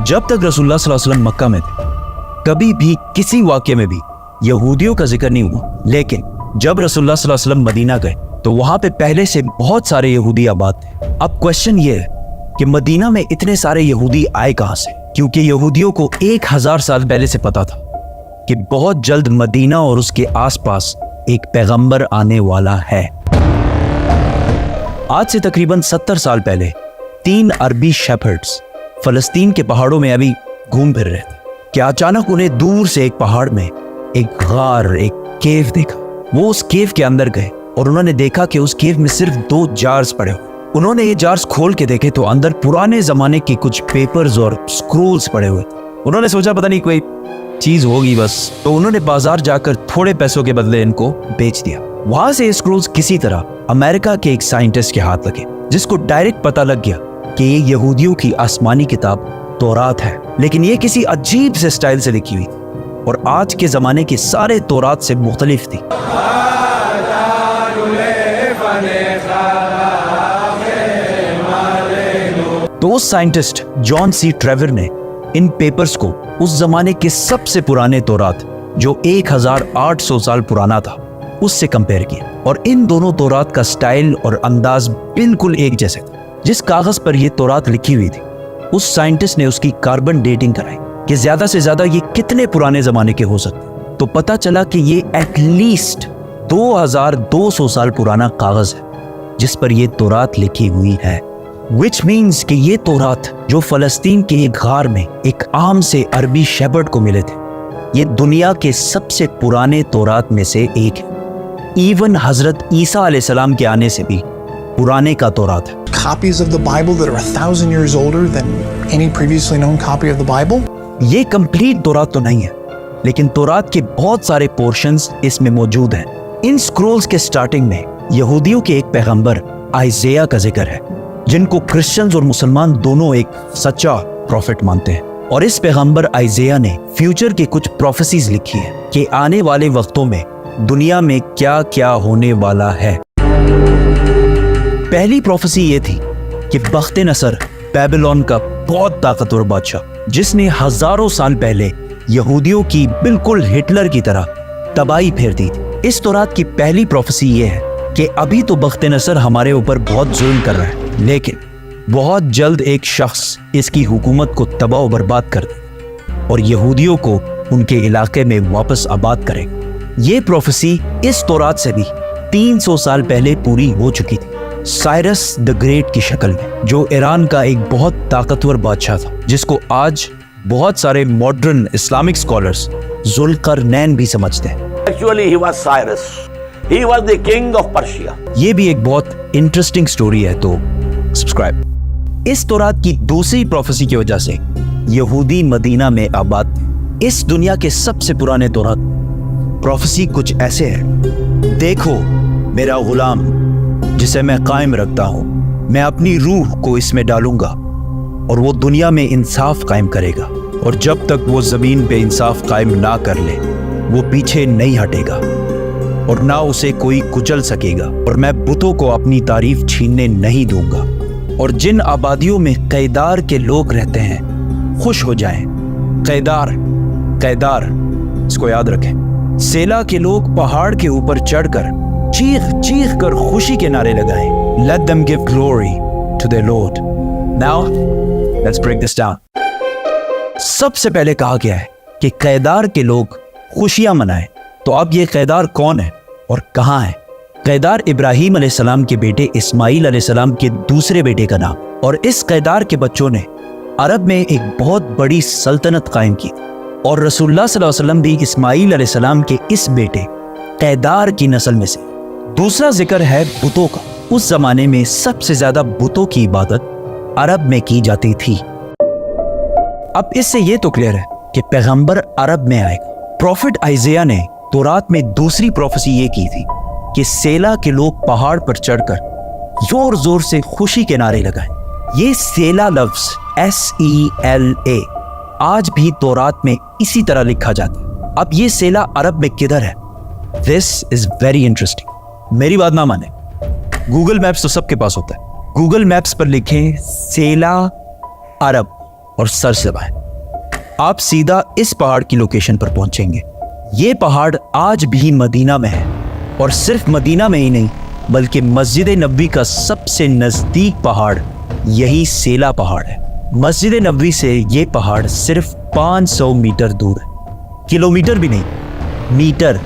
जब तक रसूलुल्लाह सल्लल्लाहु अलैहि वसल्लम मक्का में थे कभी भी किसी वाक़े में भी यहूदियों का जिक्र नहीं हुआ, लेकिन जब रसूलुल्लाह सल्लल्लाहु अलैहि वसल्लम मदीना गए तो वहां पे पहले से बहुत सारे यहूदी आबाद थे। अब क्वेश्चन ये है कि मदीना में इतने सारे यहूदी आए कहां से? क्योंकि यहूदियों को 1000 साल पहले से पता था कि बहुत जल्द मदीना और उसके आसपास एक पैगंबर आने वाला है। आज से तकरीबन 70 साल पहले 3 अरबी शेफर्ड्स फलस्तीन के पहाड़ों में अभी घूम फिर रहे थे कि अचानक उन्हें दूर से एक पहाड़ में एक गार, एक केव देखा। वो उस केव के अंदर गए और उन्होंने देखा कि उस केव में सिर्फ 2 जार्स पड़े हुए। उन्होंने ये जार्स खोल के देखे तो अंदर पुराने जमाने के कुछ पेपर्स और स्क्रोल्स पड़े हुए। उन्होंने सोचा पता नहीं कोई चीज होगी बस, तो उन्होंने बाजार जाकर थोड़े पैसों के बदले इनको बेच दिया। वहां से ये स्क्रोल्स किसी तरह अमेरिका के एक साइंटिस्ट के हाथ लगे, जिसको डायरेक्ट पता लग गया कि ये यहूदियों की आसमानी किताब तौरात है, लेकिन ये किसी अजीब से स्टाइल से लिखी हुई थी और आज के जमाने की सारे तौरात से मुख्तलिफ थी। तो उस साइंटिस्ट जॉन सी ट्रेवर ने इन पेपर्स को उस जमाने के सबसे पुराने तौरात जो 1800 साल पुराना था उससे कंपेयर किया और इन दोनों तौरात का स्टाइल और अंदाज बिल्कुल एक जैसे था। जिस कागज पर यह तौरात लिखी हुई थी उस साइंटिस्ट ने उसकी कार्बन डेटिंग कराई कि ज्यादा से ज्यादा ये कितने पुराने जमाने के हो सकते। तो पता चला कि ये एटलीस्ट 2200 साल पुराना कागज है जिस पर यह तौरात लिखी हुई है। विच मीन्स कि ये तौरात जो फलस्तीन के एक गार में एक आम से अरबी शेफर्ड को मिले थे, ये दुनिया के सबसे पुराने तौरात में से एक है। इवन हजरत ईसा अलैहिस्सलाम के आने से भी पुराने का तौरात है। Copies of the Bible that are 1,000 years older than any previously known copy of the Bible? ये कंप्लीट तौरात तो नहीं है, लेकिन तौरात के बहुत सारे पोर्शंस इसमें मौजूद हैं। इन स्क्रोल्स के स्टार्टिंग में यहूदियों के एक पैगंबर आइज़ाया का जिक्र है, जिनको क्रिश्चियंस और मुसलमान दोनों एक सच्चा प्रॉफिट मानते हैं। और इस पैगंबर आइज़ाया ने फ्यूचर की कुछ प्रोफेसीज लिखी है कि आने वाले वक्तों में दुनिया में क्या क्या होने वाला है। पहली प्रोफेसी ये थी कि बख्त नसर बेबीलोन का बहुत ताकतवर बादशाह, जिसने हजारों साल पहले यहूदियों की बिल्कुल हिटलर की तरह तबाही फेर दी थी। इस तौरात की पहली प्रोफेसी ये है कि अभी तो बख्त नसर हमारे ऊपर बहुत जुल्म कर रहा है, लेकिन बहुत जल्द एक शख्स इसकी हुकूमत को तबाह बर्बाद कर दे और यहूदियों को उनके इलाके में वापस आबाद करेगा। ये प्रोफेसी इस तौरात से भी 300 साल पहले पूरी हो चुकी थी, साइरस द ग्रेट की शक्ल में, जो ईरान का एक बहुत ताकतवर बादशाह था, जिसको आज बहुत सारे मॉडर्न इस्लामिक स्कॉलर्स जुल्करनैन भी समझते हैं। Actually, he was Cyrus. He was the king of Persia. ये भी एक बहुत इंटरेस्टिंग स्टोरी है, तो सब्सक्राइब। इस तौरात की दूसरी प्रोफेसी की वजह से यहूदी मदीना में आबाद थे। इस दुनिया के सबसे पुराने तौरात प्रोफेसी कुछ ऐसे है, देखो मेरा गुलाम जिसे मैं कायम रखता हूं, मैं अपनी रूह को इसमें डालूंगा और वो दुनिया में इंसाफ कायम करेगा, और जब तक वो जमीन पे इंसाफ कायम ना कर ले वो पीछे नहीं हटेगा और ना उसे कोई कुचल सकेगा, और मैं बुतों को अपनी तारीफ छीनने नहीं दूंगा। और जिन आबादियों में कैदार के लोग रहते हैं खुश हो जाएं। कैदार कैदार इसको याद रखें। सेला के लोग पहाड़ के ऊपर चढ़कर चीख चीख कर खुशी के नारे लगाएं। Let them give glory to their Lord. Now let's break this down. सबसे पहले कहा गया है कि कैदार के लोग खुशियां मनाएं। तो अब ये कैदार कौन है और कहां है? कैदार इब्राहीम अलैहिस्सलाम के बेटे इस्माईल अलैहिस्सलाम के दूसरे बेटे का नाम, और इस कैदार के बच्चों ने अरब में एक बहुत बड़ी सल्तनत कायम की, और रसूलुल्लाह सल्लल्लाहु अलैहि वसल्लम भी इस्माईल अलैहिस्सलाम के इस बेटे कैदार की नस्ल में से। दूसरा जिक्र है बुतों का। उस जमाने में सबसे ज्यादा बुतों की इबादत अरब में की जाती थी। अब इससे यह तो क्लियर है कि पैगंबर अरब में आएगा। प्रॉफिट आइज़ाया ने तौरात में दूसरी प्रोफेसी ये की थी कि सेला के लोग पहाड़ पर चढ़कर जोर जोर से खुशी के नारे लगाएं। ये सेला लफ्ज SELA आज भी तौरात में इसी तरह लिखा जाता है। अब ये सेला अरब में किधर है? This is very interesting. मेरी बात ना माने, गूगल मैप्स तो सबके पास होता है। गूगल मैप्स पर लिखें सेला अरब اور सर से दबाएं। आप सीधा इस पहाड़ की लोकेशन पर पहुंचेंगे। ये पहाड़ आज भी मदीना में है, और सिर्फ मदीना में ही नहीं बल्कि मस्जिद नबवी का सबसे नजदीक पहाड़ यही सेला पहाड़ है। मस्जिद नबवी से ये पहाड़ सिर्फ 500 मीटर दूर है, किलोमीटर भी नहीं, मीटर।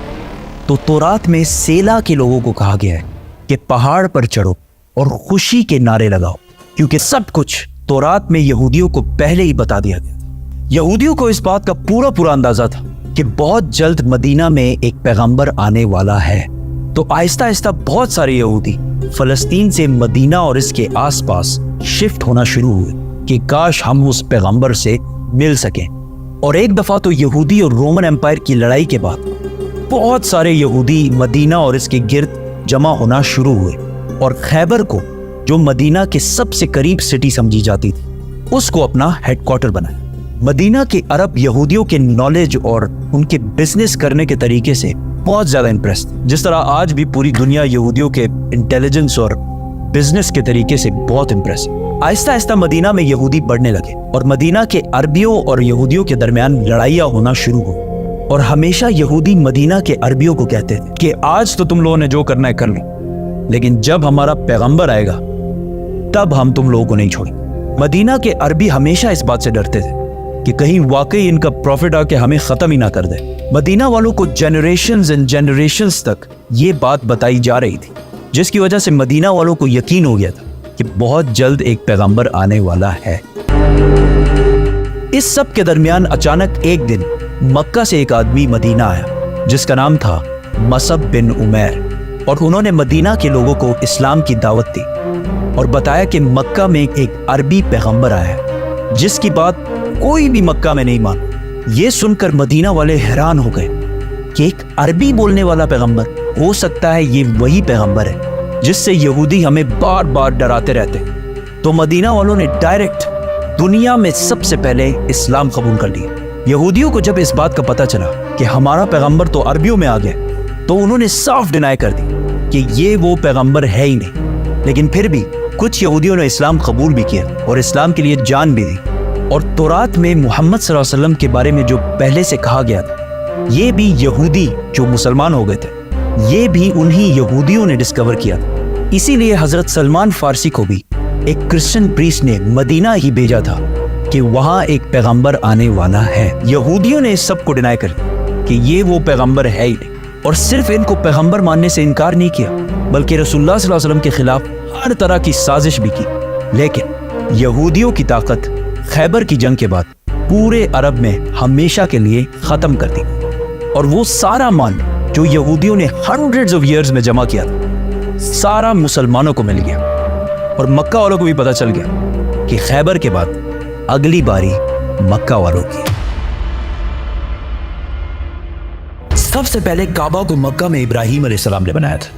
तो तौरात में सेला के लोगों को कहा गया है कि पहाड़ पर चढ़ो और खुशी के नारे लगाओ, क्योंकि सब कुछ तौरात में यहूदियों को पहले ही बता दिया गया था। यहूदियों को इस बात का पूरा अंदाजा था कि बहुत जल्द मदीना में एक पैगंबर आने वाला है। तो आहिस्ता आहिस्ता बहुत सारे यहूदी फलस्तीन से मदीना और इसके आसपास शिफ्ट होना शुरू हुए कि काश हम उस पैगंबर से मिल सकें। और एक दफा तो यहूदी और रोमन एम्पायर की लड़ाई के बाद बहुत सारे यहूदी मदीना और इसके गिर्द जमा होना शुरू हुए, और खैबर को, जो मदीना के सबसे करीब सिटी समझी जाती थी, उसको अपना हेडक्वार्टर बनाया। मदीना के अरब यहूदियों के नॉलेज और उनके बिजनेस करने के तरीके से बहुत ज्यादा इम्प्रेस थे, जिस तरह आज भी पूरी दुनिया यहूदियों के इंटेलिजेंस और बिजनेस के तरीके से बहुत इम्प्रेस है। आहिस्ता आहिस्ता मदीना में यहूदी बढ़ने लगे और मदीना के अरबियों और यहूदियों के दरमियान लड़ाइयाँ होना शुरू हुई। और हमेशा यहूदी मदीना के अरबियों को कहते थे कि आज तो तुम लोगों ने जो करना है कर लो, लेकिन जब हमारा पैगंबर आएगा तब हम तुम लोगों को नहीं छोड़ेंगे। मदीना के अरबी हमेशा इस बात से डरते थे कि कहीं वाकई इनका प्रॉफिट आके हमें खत्म ही ना कर दे। मदीना वालों को जनरेशंस एंड जनरेशंस तक ये बात बताई जा रही थी, जिसकी वजह से मदीना वालों को यकीन हो गया था कि बहुत जल्द एक पैगंबर आने वाला है। इस सब के दरमियान अचानक एक दिन मक्का से एक आदमी मदीना आया जिसका नाम था मसअब बिन उमैर, और उन्होंने मदीना के लोगों को इस्लाम की दावत दी और बताया कि मक्का में एक अरबी पैगंबर आया है जिसकी बात कोई भी मक्का में नहीं माना। ये सुनकर मदीना वाले हैरान हो गए कि एक अरबी बोलने वाला पैगंबर, हो सकता है ये वही पैगंबर है जिससे यहूदी हमें बार बार डराते रहते। तो मदीना वालों ने डायरेक्ट दुनिया में सबसे पहले इस्लाम कबूल कर लिया। यहूदियों को जब इस बात का पता चला कि हमारा पैगंबर तो अरबियों में आ गया, तो उन्होंने साफ डिनाई कर दी कि ये वो पैगंबर है ही नहीं। लेकिन फिर भी कुछ यहूदियों ने इस्लाम कबूल भी किया और इस्लाम के लिए जान भी दी। और तौरात में मोहम्मद सल्लल्लाहु अलैहि वसल्लम के बारे में जो पहले से कहा गया था, ये भी यहूदी जो मुसलमान हो गए थे, ये भी उन्हीं यहूदियों ने डिस्कवर किया था। इसीलिए हजरत सलमान फारसी को भी एक क्रिश्चियन प्रीस्ट ने मदीना ही भेजा था कि वहां एक पैगंबर आने वाला है। यहूदियों ने इस सब को डिनाई कर दिया कि ये वो पैगंबर है ही नहीं, और सिर्फ इनको पैगंबर मानने से इनकार नहीं किया, बल्कि रसूलुल्लाह सल्लल्लाहु अलैहि वसल्लम के खिलाफ हर तरह की साजिश भी की। लेकिन यहूदियों की ताकत खैबर की जंग के बाद पूरे अरब में हमेशा के लिए खत्म कर दी, और वो सारा माल जो यहूदियों ने हंड्रेड्स ऑफ ईयर्स में जमा किया था, सारा मुसलमानों को मिल गया। और मक्का वालों को भी पता चल गया कि खैबर के बाद अगली बारी मक्का वालों की। सबसे पहले काबा को मक्का में इब्राहिम अलैहिस्सलाम ने बनाया था,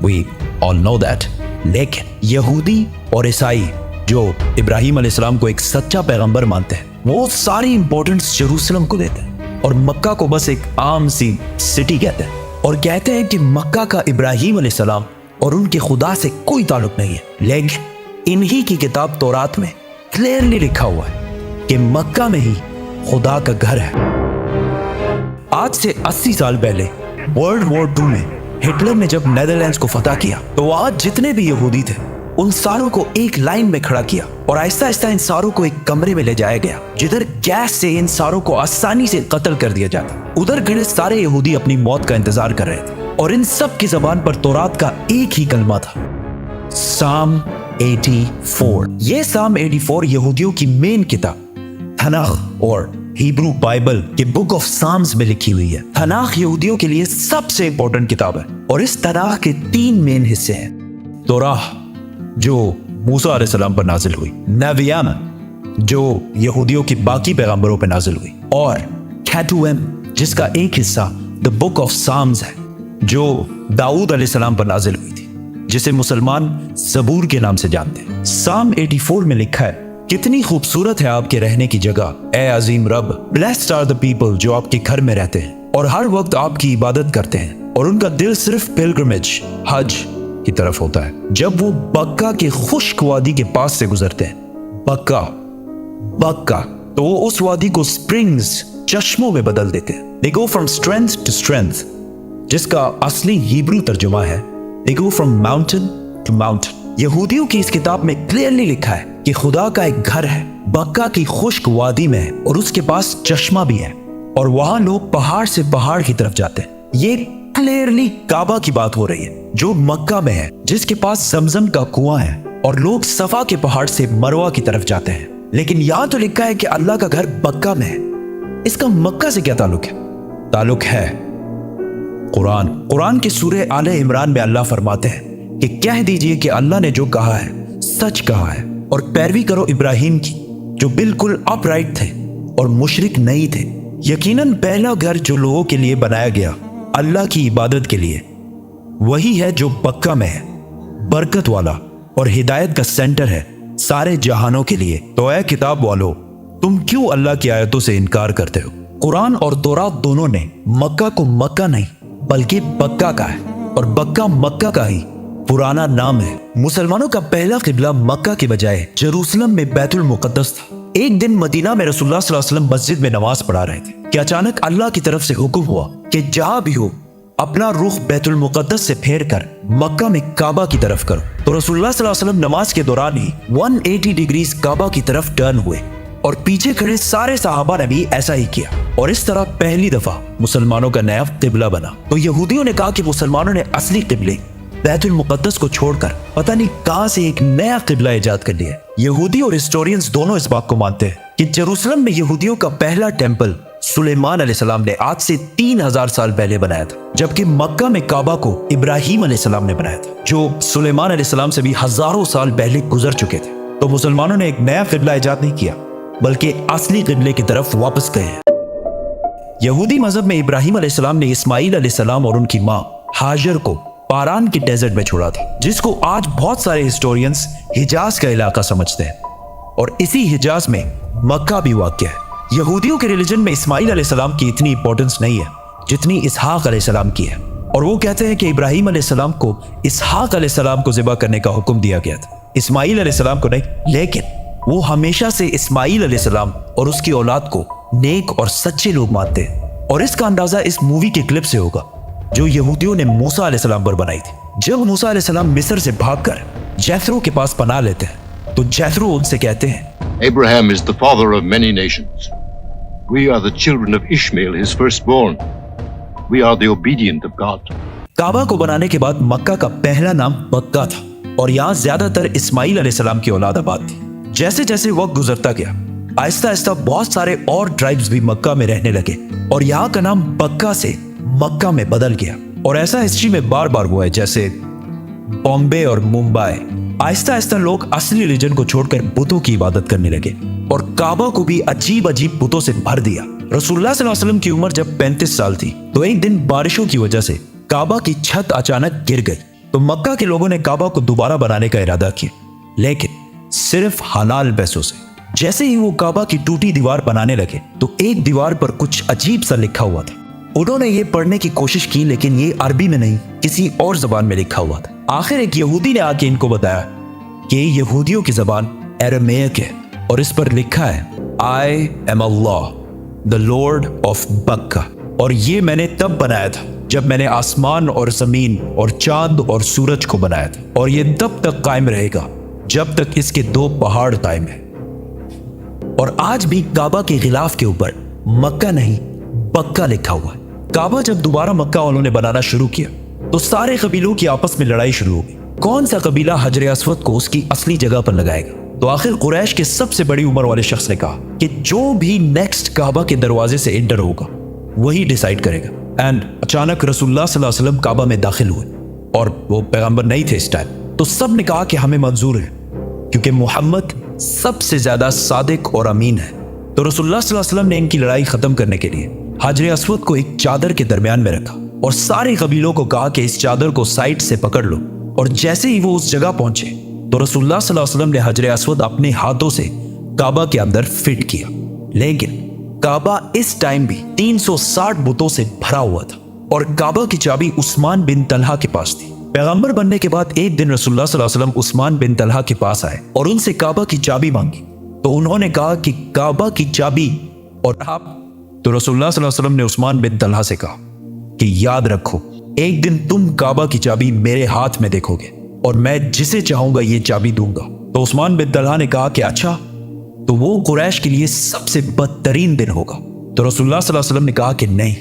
we all know that। लेकिन यहूदी और ईसाई जो इब्राहिम अलैहिस्सलाम को एक सच्चा पैगंबर मानते हैं, वो सारी इंपॉर्टेंस जेरूसलम को देते हैं और मक्का को बस एक आम सी सिटी कहते हैं, और कहते हैं कि मक्का का इब्राहिम अलैहिस्सलाम और उनके खुदा से कोई ताल्लुक नहीं है। लेकिन इन्हीं की किताब तौरात में क्लियरली लिखा हुआ है कि मक्का में ही खुदा का घर है। आज से 80 साल पहले वर्ल्ड वॉर 2 में हिटलर ने जब नेदरलैंड्स को फतह किया, तो आज जितने भी यहूदी थे उन सारों को एक लाइन में खड़ा किया और आहिस्ता आहिस्ता इन सारों को एक कमरे में ले जाया गया, जिधर गैस से इन सारों को आसानी से कत्ल कर दिया जाता। उधर खड़े सारे यहूदी अपनी मौत का इंतजार कर रहे थे, और इन सब की जबान पर तौरात का एक ही कलमा था, साम 84। ये साम 84 यहूदियों की मेन किताब तनाख और हिब्रू बाइबल के बुक ऑफ साम्स में लिखी हुई है। तनाख यहूदियों के लिए सबसे इंपॉर्टेंट किताब है, और इस तनाख के 3 मेन हिस्से हैं। तौराह जो मूसा अलैहिस्सलाम पर नाजिल हुई, नबियान जो यहूदियों की बाकी पैगंबरों पर नाजिल हुई, और कैटुएम जिसका एक हिस्सा द बुक ऑफ साम्स है जो दाऊद अलैहिस्सलाम पर नाजिल हुई थी, जिसे मुसलमान ज़बूर के नाम से जानते हैं। साम 84 में लिखा है, कितनी खूबसूरत है आपके रहने की जगह, ए अजीम रब। ब्लेस्ड आर द पीपल जो आपके घर में रहते हैं और हर वक्त आपकी इबादत करते हैं, और उनका दिल सिर्फ पिलग्रिमेज हज की तरफ होता है। जब वो बक्का के खुश्क वादी के पास से गुजरते हैं, बक्का बक्का, तो वो उस वादी को स्प्रिंग्स, चश्मों में बदल देते हैं। They go from strength to strength, जिसका असली हिब्रू तर्जुमा है They go from mountain to mountain। यहूदियों की इस किताब में क्लियरली लिखा है कि खुदा का एक घर है बक्का की खुश्क वादी में है और उसके पास चश्मा भी है और वहां लोग पहाड़ से पहाड़ की तरफ जाते हैं। ये क्लियरली काबा की बात हो रही है जो मक्का में है, जिसके पास जमजम का कुआं है और लोग सफा के पहाड़ से मरवा की तरफ जाते हैं। लेकिन यहां तो लिखा है कि अल्लाह का घर बक्का में है। इसका मक्का से क्या ताल्लुक है? ताल्लुक है कुरान की सूरह आले इमरान में अल्लाह फरमाते हैं कि कह दीजिए कि अल्लाह ने जो कहा है सच कहा है और पैरवी करो इब्राहिम की जो बिल्कुल अपराइट थे और मुशरिक नहीं थे। यकीनन पहला घर जो लोगों के लिए बनाया गया अल्लाह की इबादत के लिए वही है जो बक्का में है, बरकत वाला और हिदायत का सेंटर है सारे जहानों के लिए। तो ऐ किताब वालों, तुम क्यों अल्लाह की आयतों से इनकार करते हो? कुरान और तौरात दोनों ने मक्का को मक्का नहीं बल्कि बक्का कहा है और बक्का मक्का का ही पुराना नाम है। मुसलमानों का पहला किबला मक्का के बजाय जेरूसलम में बैतुल मुकद्दस था। एक दिन मदीना में रसूलुल्लाह सल्लल्लाहु अलैहि वसल्लम मस्जिद में नमाज पढ़ा रहे थे कि अचानक अल्लाह की तरफ से हुक्म हुआ कि जहां भी हो अपना रुख बैतुल मुकद्दस से फेर कर मक्का में काबा की तरफ करो। तो रसूलुल्लाह सल्लल्लाहु अलैहि वसल्लम नमाज के दौरान ही 180 डिग्रीज काबा की तरफ टर्न हुए और पीछे खड़े सारे सहाबा ने भी ऐसा ही किया और इस तरह पहली दफा मुसलमानों का नया किबला बना। तो यहूदियों ने कहा कि मुसलमानों ने असली किबले बैतुल मुकद्दस को छोड़कर पता नहीं कहां से एक नया किबला इजाद कर लिया। यहूदी और हिस्टोरियंस दोनों इस बात को मानते हैं कि जेरूसलम में यहूदियों का पहला टेंपल सुलेमान अलैहिस्सलाम ने आज से 3000 साल पहले बनाया था, जबकि मक्का में काबा को इब्राहिम अलैहिस्सलाम ने बनाया था जो सुलेमान अलैहिस्सलाम से भी हजारों साल पहले गुजर चुके थे। तो मुसलमानों ने एक नया किबला इजाद नहीं किया बल्कि असली किबले की तरफ वापस गए हैं। यहूदी मजहब में इब्राहिम अलैहिस्सलाम ने इस्माइल अलैहिस्सलाम और उनकी मां हाजर को पारान के डेजर्ट में छोड़ा था, जिसको आज बहुत सारे हिस्टोरियंस हिजाज का इलाका समझते हैं और इसी हिजाज में मक्का भी वाक़या है। यहूदियों के रिलीजन में इस्माइल अलैहिस्सलाम की इतनी इंपॉर्टेंस नहीं है जितनी इसहाक अलैहिस्सलाम की है और वो कहते हैं कि इब्राहिम अलैहिस्सलाम को इसहाक अलैहिस्सलाम को ज़िबा करने का हुक्म दिया गया था, इस्माइल अलैहिस्सलाम को नहीं। लेकिन वो हमेशा से इस्माइल अलैहिस्सलाम और उसकी औलाद को नेक और सच्चे लोग मानते हैं और इसका अंदाजा इस मूवी के क्लिप से होगा जो यहूदियों ने मूसा अलैहिस्सलाम पर बनाई थी। जब मूसा अलैहिस्सलाम मिस्र से भागकर जैथरो के पास पनाह लेते हैं तो जैथरो उनसे कहते हैं, Abraham is the father of many nations. We are the children of Ishmael, his firstborn. We are the obedient of God. काबा को बनाने के बाद मक्का का पहला नाम बक्का था और यहाँ ज्यादातर इस्माइल अलैहिस्सलाम की औलाद आबाद थी। जैसे जैसे वक्त गुजरता गया आहिस्ता आहिस्ता बहुत सारे और ट्राइब्स भी मक्का में रहने लगे और यहाँ का नाम बक्का से मक्का में बदल गया। और ऐसा हिस्ट्री में बार बार हुआ है, जैसे बॉम्बे और मुंबई। आहिस्ता आहिस्ता लोग असली रिलीजन को छोड़कर बुतों की इबादत करने लगे और काबा को भी अजीब अजीब बुतों से भर दिया। रसूलुल्लाह सल्लल्लाहु अलैहि वसल्लम की उम्र जब 35 साल थी तो एक दिन बारिशों की वजह से काबा की छत अचानक गिर गई। तो मक्का के लोगों ने काबा को दोबारा बनाने का इरादा किया, लेकिन सिर्फ हलाल पैसों से। जैसे ही वो काबा की टूटी दीवार बनाने लगे तो एक दीवार पर कुछ अजीब सा लिखा हुआ था। उन्होंने ये पढ़ने की कोशिश की लेकिन ये अरबी में नहीं किसी और जबान में लिखा हुआ था। आखिर एक यहूदी ने आके इनको बताया कि यहूदियों की जबान अरामेक है और इस पर लिखा है I am Allah the Lord of बक्का। और ये मैंने तब बनाया था जब मैंने आसमान और जमीन और चांद और सूरज को बनाया था और ये तब तक कायम रहेगा जब तक इसके 2 पहाड़ कायम है। और आज भी काबा के गिलाफ के ऊपर मक्का नहीं बक्का लिखा हुआ है। काबा जब दोबारा मक्का वालों ने बनाना शुरू किया तो सारे कबीलों की आपस में लड़ाई शुरू हो गई। कौन सा कबीला हजर अस्वद को उसकी असली जगह पर लगाएगा? तो आखिर कुरैश के सबसे बड़ी उम्र वाले शख्स ने कहा कि जो भी नेक्स्ट काबा के दरवाजे से एंटर होगा वही डिसाइड करेगा। एंड अचानक रसूलुल्लाह सल्लल्लाहु अलैहि वसल्लम काबा में दाखिल हुए और वो पैगंबर नहीं थे इस टाइम। तो सब ने कहा कि हमें मंजूर है क्योंकि मोहम्मद सबसे ज्यादा सादिक और अमीन है। तो रसूलुल्लाह सल्लल्लाहु अलैहि वसल्लम ने इनकी लड़ाई खत्म करने के लिए हजर अस्वद को एक चादर के दरमियान में रखा और सारे कबीलों को कहा कि इस चादर को साइड से पकड़ लो। और जैसे ही वो उस जगह पहुंचे तो रसूलुल्लाह सल्लल्लाहु अलैहि वसल्लम ने हजर अस्वद अपने हाथों से काबा के अंदर फिट किया। लेकिन काबा इस टाइम भी 360 बुतों से भरा हुआ था और काबा की चाबी उस्मान बिन तलहा के पास थी। पैगंबर बनने के बाद एक दिन रसूलुल्लाह सल्लल्लाहु अलैहि वसल्लम उस्मान बिन तलहा के पास आए और उनसे काबा की चाबी मांगी तो उन्होंने कहा कि काबा की चाबी और आप, तो रसूलुल्लाह सल्लल्लाहु अलैहि वसल्लम ने उस्मान बिन तलहा से कहा कि याद रखो, एक दिन तुम काबा की चाबी मेरे हाथ में देखोगे और मैं जिसे चाहूंगा ये चाबी दूंगा। तो उस्मान बिन तलहा ने कहा कि अच्छा, तो वो कुरैश के लिए सबसे बदतरीन दिन होगा। तो रसूलुल्लाह सल्लल्लाहु अलैहि वसल्लम ने कहा कि नहीं,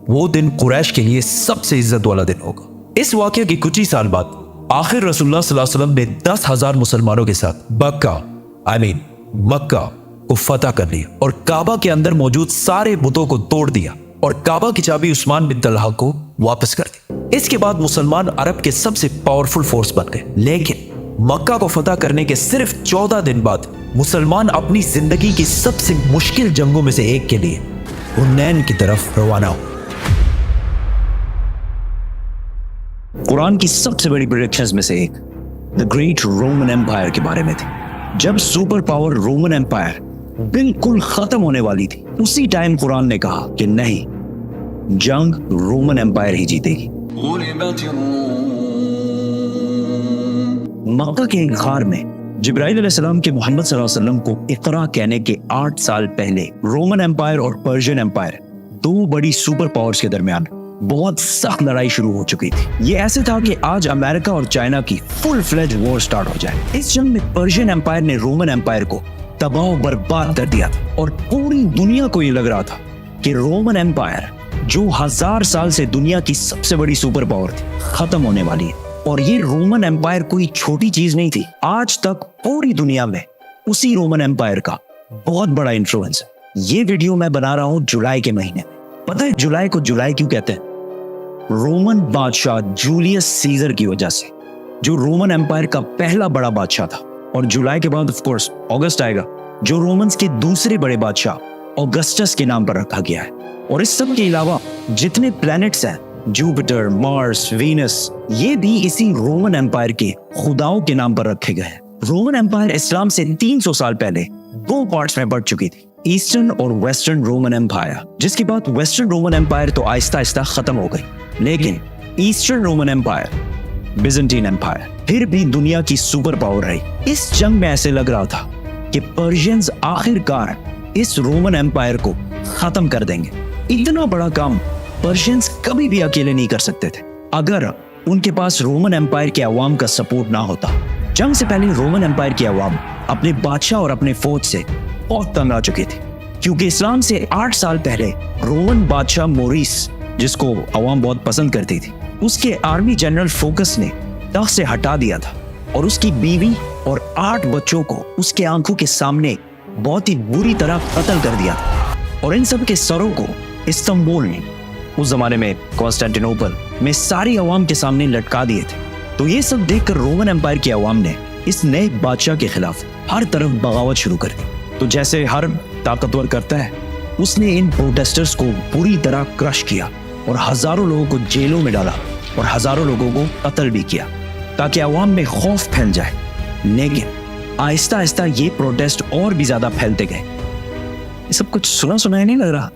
वो दिन कुरैश के लिए सबसे इज्जत वाला दिन होगा। इस वाकये के कुछ ही साल बाद आखिर रसूलुल्लाह सल्लल्लाहु अलैहि वसल्लम ने 10,000 मुसलमानों के साथ मक्का को फतह कर लिया और काबा के अंदर मौजूद सारे बुतों को तोड़ दिया और काबा की चाबी उस्मान बिन तलहा को वापस कर दी। इसके बाद मुसलमान अरब के सबसे पावरफुल फोर्स बन गए। लेकिन मक्का को फतह करने के सिर्फ 14 दिन बाद मुसलमान अपनी जिंदगी की सबसे मुश्किल जंगों में से एक के लिए हुनैन की तरफ रवाना हुए। कुरान की सबसे बड़ी प्रेडिक्शंस में से एक द ग्रेट रोमन एम्पायर के बारे में थी। जब सुपर पावर रोमन एम्पायर बिल्कुल खत्म होने वाली थी, उसी टाइम कुरान ने कहा कि नहीं, जंग रोमन एम्पायर ही जीतेगी। मक्का के एक गार में जिब्राइल अलैहिस्सलाम के मोहम्मद सल्लल्लाहु अलैहि वसल्लम को इकरा कहने के 8 साल पहले रोमन एम्पायर और पर्शियन एम्पायर, दो बड़ी सुपर पावर्स के दरमियान बहुत सख्त लड़ाई शुरू हो चुकी थी। ये ऐसे था कि आज अमेरिका और चाइना की फुल फ्लेज वॉर स्टार्ट हो जाए। इस जंग में पर्शियन एम्पायर ने रोमन एम्पायर को तबाह बर्बाद कर दिया था और पूरी दुनिया को ये लग रहा था कि रोमन एम्पायर, जो 1000 साल से दुनिया की सबसे बड़ी सुपर पावर थी, खत्म होने वाली है। और ये रोमन एम्पायर कोई छोटी चीज नहीं थी। आज तक पूरी दुनिया में उसी रोमन एम्पायर का बहुत बड़ा इन्फ्लुएंस है। ये वीडियो मैं बना रहा हूँ जुलाई के महीने में। पता है जुलाई को जुलाई क्यों कहते हैं? रोमन बादशाह जूलियस सीजर की वजह से, जो रोमन एम्पायर का पहला बड़ा बादशाह था। और जुलाई के बाद ऑफ कोर्स अगस्त आएगा, जो रोमन्स के दूसरे बड़े बादशाह ऑगस्टस के नाम पर रखा गया है। और इस सब के अलावा जितने प्लैनेट्स हैं, जुपिटर, मार्स, वीनस, ये भी इसी रोमन एम्पायर के खुदाओं के नाम पर रखे गए हैं। रोमन एम्पायर इस्लाम से 300 साल पहले 2 पार्ट्स में बढ़ चुकी थी, ईस्टर्न और वेस्टर्न रोमन एम्पायर, जिसके बाद वेस्टर्न रोमन एम्पायर तो आहिस्ता आहिस्ता खत्म हो गई। लेकिन eastern Roman empire, Byzantine empire, फिर भी दुनिया की सुपर पावर रही। इस जंग में ऐसे लग रहा था कि पर्शियंस आखिरकार इस रोमन एम्पायर को खत्म कर देंगे। इतना बड़ा काम पर्शियंस कभी भी अकेले नहीं कर सकते थे अगर उनके पास रोमन एम्पायर के अवाम का सपोर्ट ना होता। जंग से पहले रोमन एम्पायर के अवाम अपने बादशाह और अपने फौज से बहुत तंग आ चुके थे, क्योंकि इस्लाम से 8 साल पहले रोमन बादशाह मोरिस, जिसको अवाम बहुत पसंद करती थी, उसके आर्मी जनरल फोकस ने तख्त से हटा दिया था और उसकी बीवी और 8 बच्चों को उसके आंखों के सामने बहुत ही बुरी तरह कत्ल कर दिया था। और इन सब के सरों को इस्तांबुल में, उस जमाने में कॉन्स्टेंटिनोपल में, सारी अवाम के सामने लटका दिए थे। तो ये सब देखकर रोमन एम्पायर की अवाम ने इस नए बादशाह के खिलाफ हर तरफ बगावत शुरू कर दी। तो जैसे हर ताकतवर करता है, उसने इन प्रोटेस्टर्स को पूरी तरह क्रश किया और हजारों लोगों को जेलों में डाला और हजारों लोगों को कत्ल भी किया, ताकि अवाम में खौफ फैल जाए। लेकिन आहिस्ता आहिस्ता ये प्रोटेस्ट और भी ज्यादा फैलते गए। ये सब कुछ सुना सुनाया नहीं लग रहा?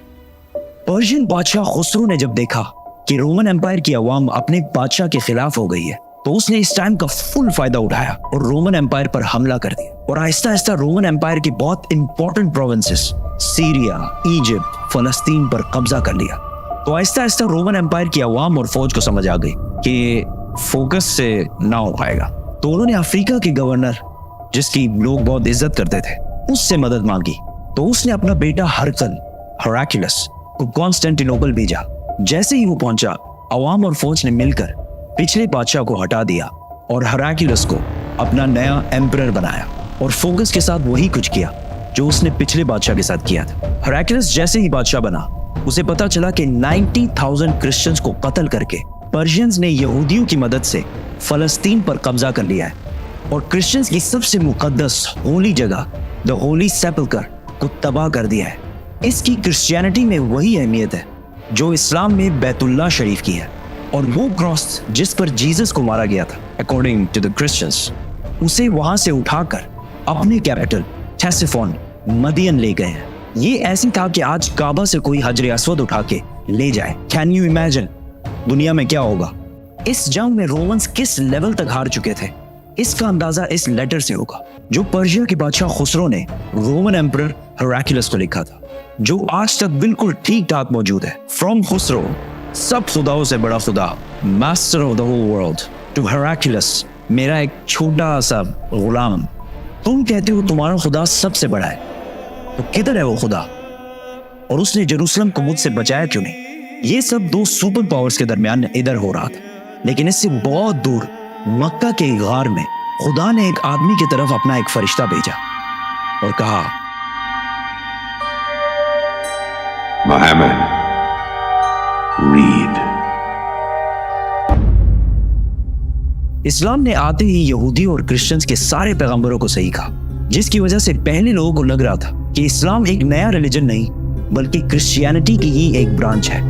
पर्शियन बादशाह खुसरो ने जब देखा कि रोमन एम्पायर की अवाम अपने बादशाह के खिलाफ हो गई है, तो उसने इस टाइम का फुल फायदा उठाया और रोमन एम्पायर पर हमला कर दिया। और आहिस्ता आहिस्ता रोमन एम्पायर की बहुत इंपॉर्टेंट प्रोविंसेस, सीरिया, इजिप्ट, फलस्तीन पर कब्जा कर लिया। तो आहिस्ता आहिस्ता रोमन एम्पायर की अवाम और फौज को समझ आ गई कि फोकस से ना हो पाएगा। तो उन्होंने अफ्रीका के गवर्नर, जिसकी लोग बहुत इज्जत करते थे, उससे मदद मांगी। तो उसने अपना बेटा हेराक्लियस को कॉन्स्टेंटिनोपल भेजा। जैसे ही वो पहुंचा, अवाम और फौज ने मिलकर पिछले बादशाह को हटा दिया और हेराक्लियस को अपना नया एम्परर बनाया और फोकस के साथ वही कुछ किया जो उसने पिछले बादशाह के साथ किया था। हेराक्लियस जैसे ही बादशाह बना, उसे पता चला कि 90,000 क्रिश्चियंस को कत्ल करके पर्शियंस ने यहूदियों की मदद से फलस्तीन पर कब्जा कर लिया है और क्रिश्चियंस की सबसे मुकद्दस होली जगह द होली सेपल्कर को तबाह कर दिया है। इसकी क्रिश्चियनिटी में वही अहमियत है जो इस्लाम में बैतुल्लाह शरीफ की है। और वो क्रॉस जिस पर जीसस को मारा गया था, अकॉर्डिंग टू द क्रिश्चियंस, उसे वहां से उठाकर अपने कैपिटल थेसिफोन, मदियन ले गए हैं। ये ऐसी था कि आज काबा से कोई हजर अस्वद उठा के ले जाए। कैन यू इमेजिन दुनिया में क्या होगा? इस जंग में रोमन्स किस लेवल तक हार चुके थे اس کا اندازہ اس لیٹر سے ہوگا جو پرشیا کے بادشاہ خسرو نے رومن ایمپرر ہیراکلیس کو لکھا تھا، جو آج تک بالکل ٹھیک ٹھاک موجود ہے. فرام خسرو، سب خداؤں سے بڑا خدا، master of the whole world, to Heracles, میرا ایک چھوٹا سا غلام. تم کہتے ہو تمہارا خدا سب سے بڑا ہے، تو کدھر ہے وہ خدا؟ اور اس نے جیروسلم کو مجھ سے بچایا کیوں نہیں؟ یہ سب دو سپر پاورز کے درمیان ادھر ہو رہا تھا، لیکن اس سے بہت دور مکہ کے غار میں خدا نے ایک آدمی کی طرف اپنا ایک فرشتہ بھیجا اور کہا، Muhammad, read. اسلام نے آتے ہی یہودی اور کرسچنز کے سارے پیغمبروں کو صحیح کہا، جس کی وجہ سے پہلے لوگوں کو لگ رہا تھا کہ اسلام ایک نیا ریلیجن نہیں بلکہ کرسچینٹی کی ہی ایک برانچ ہے.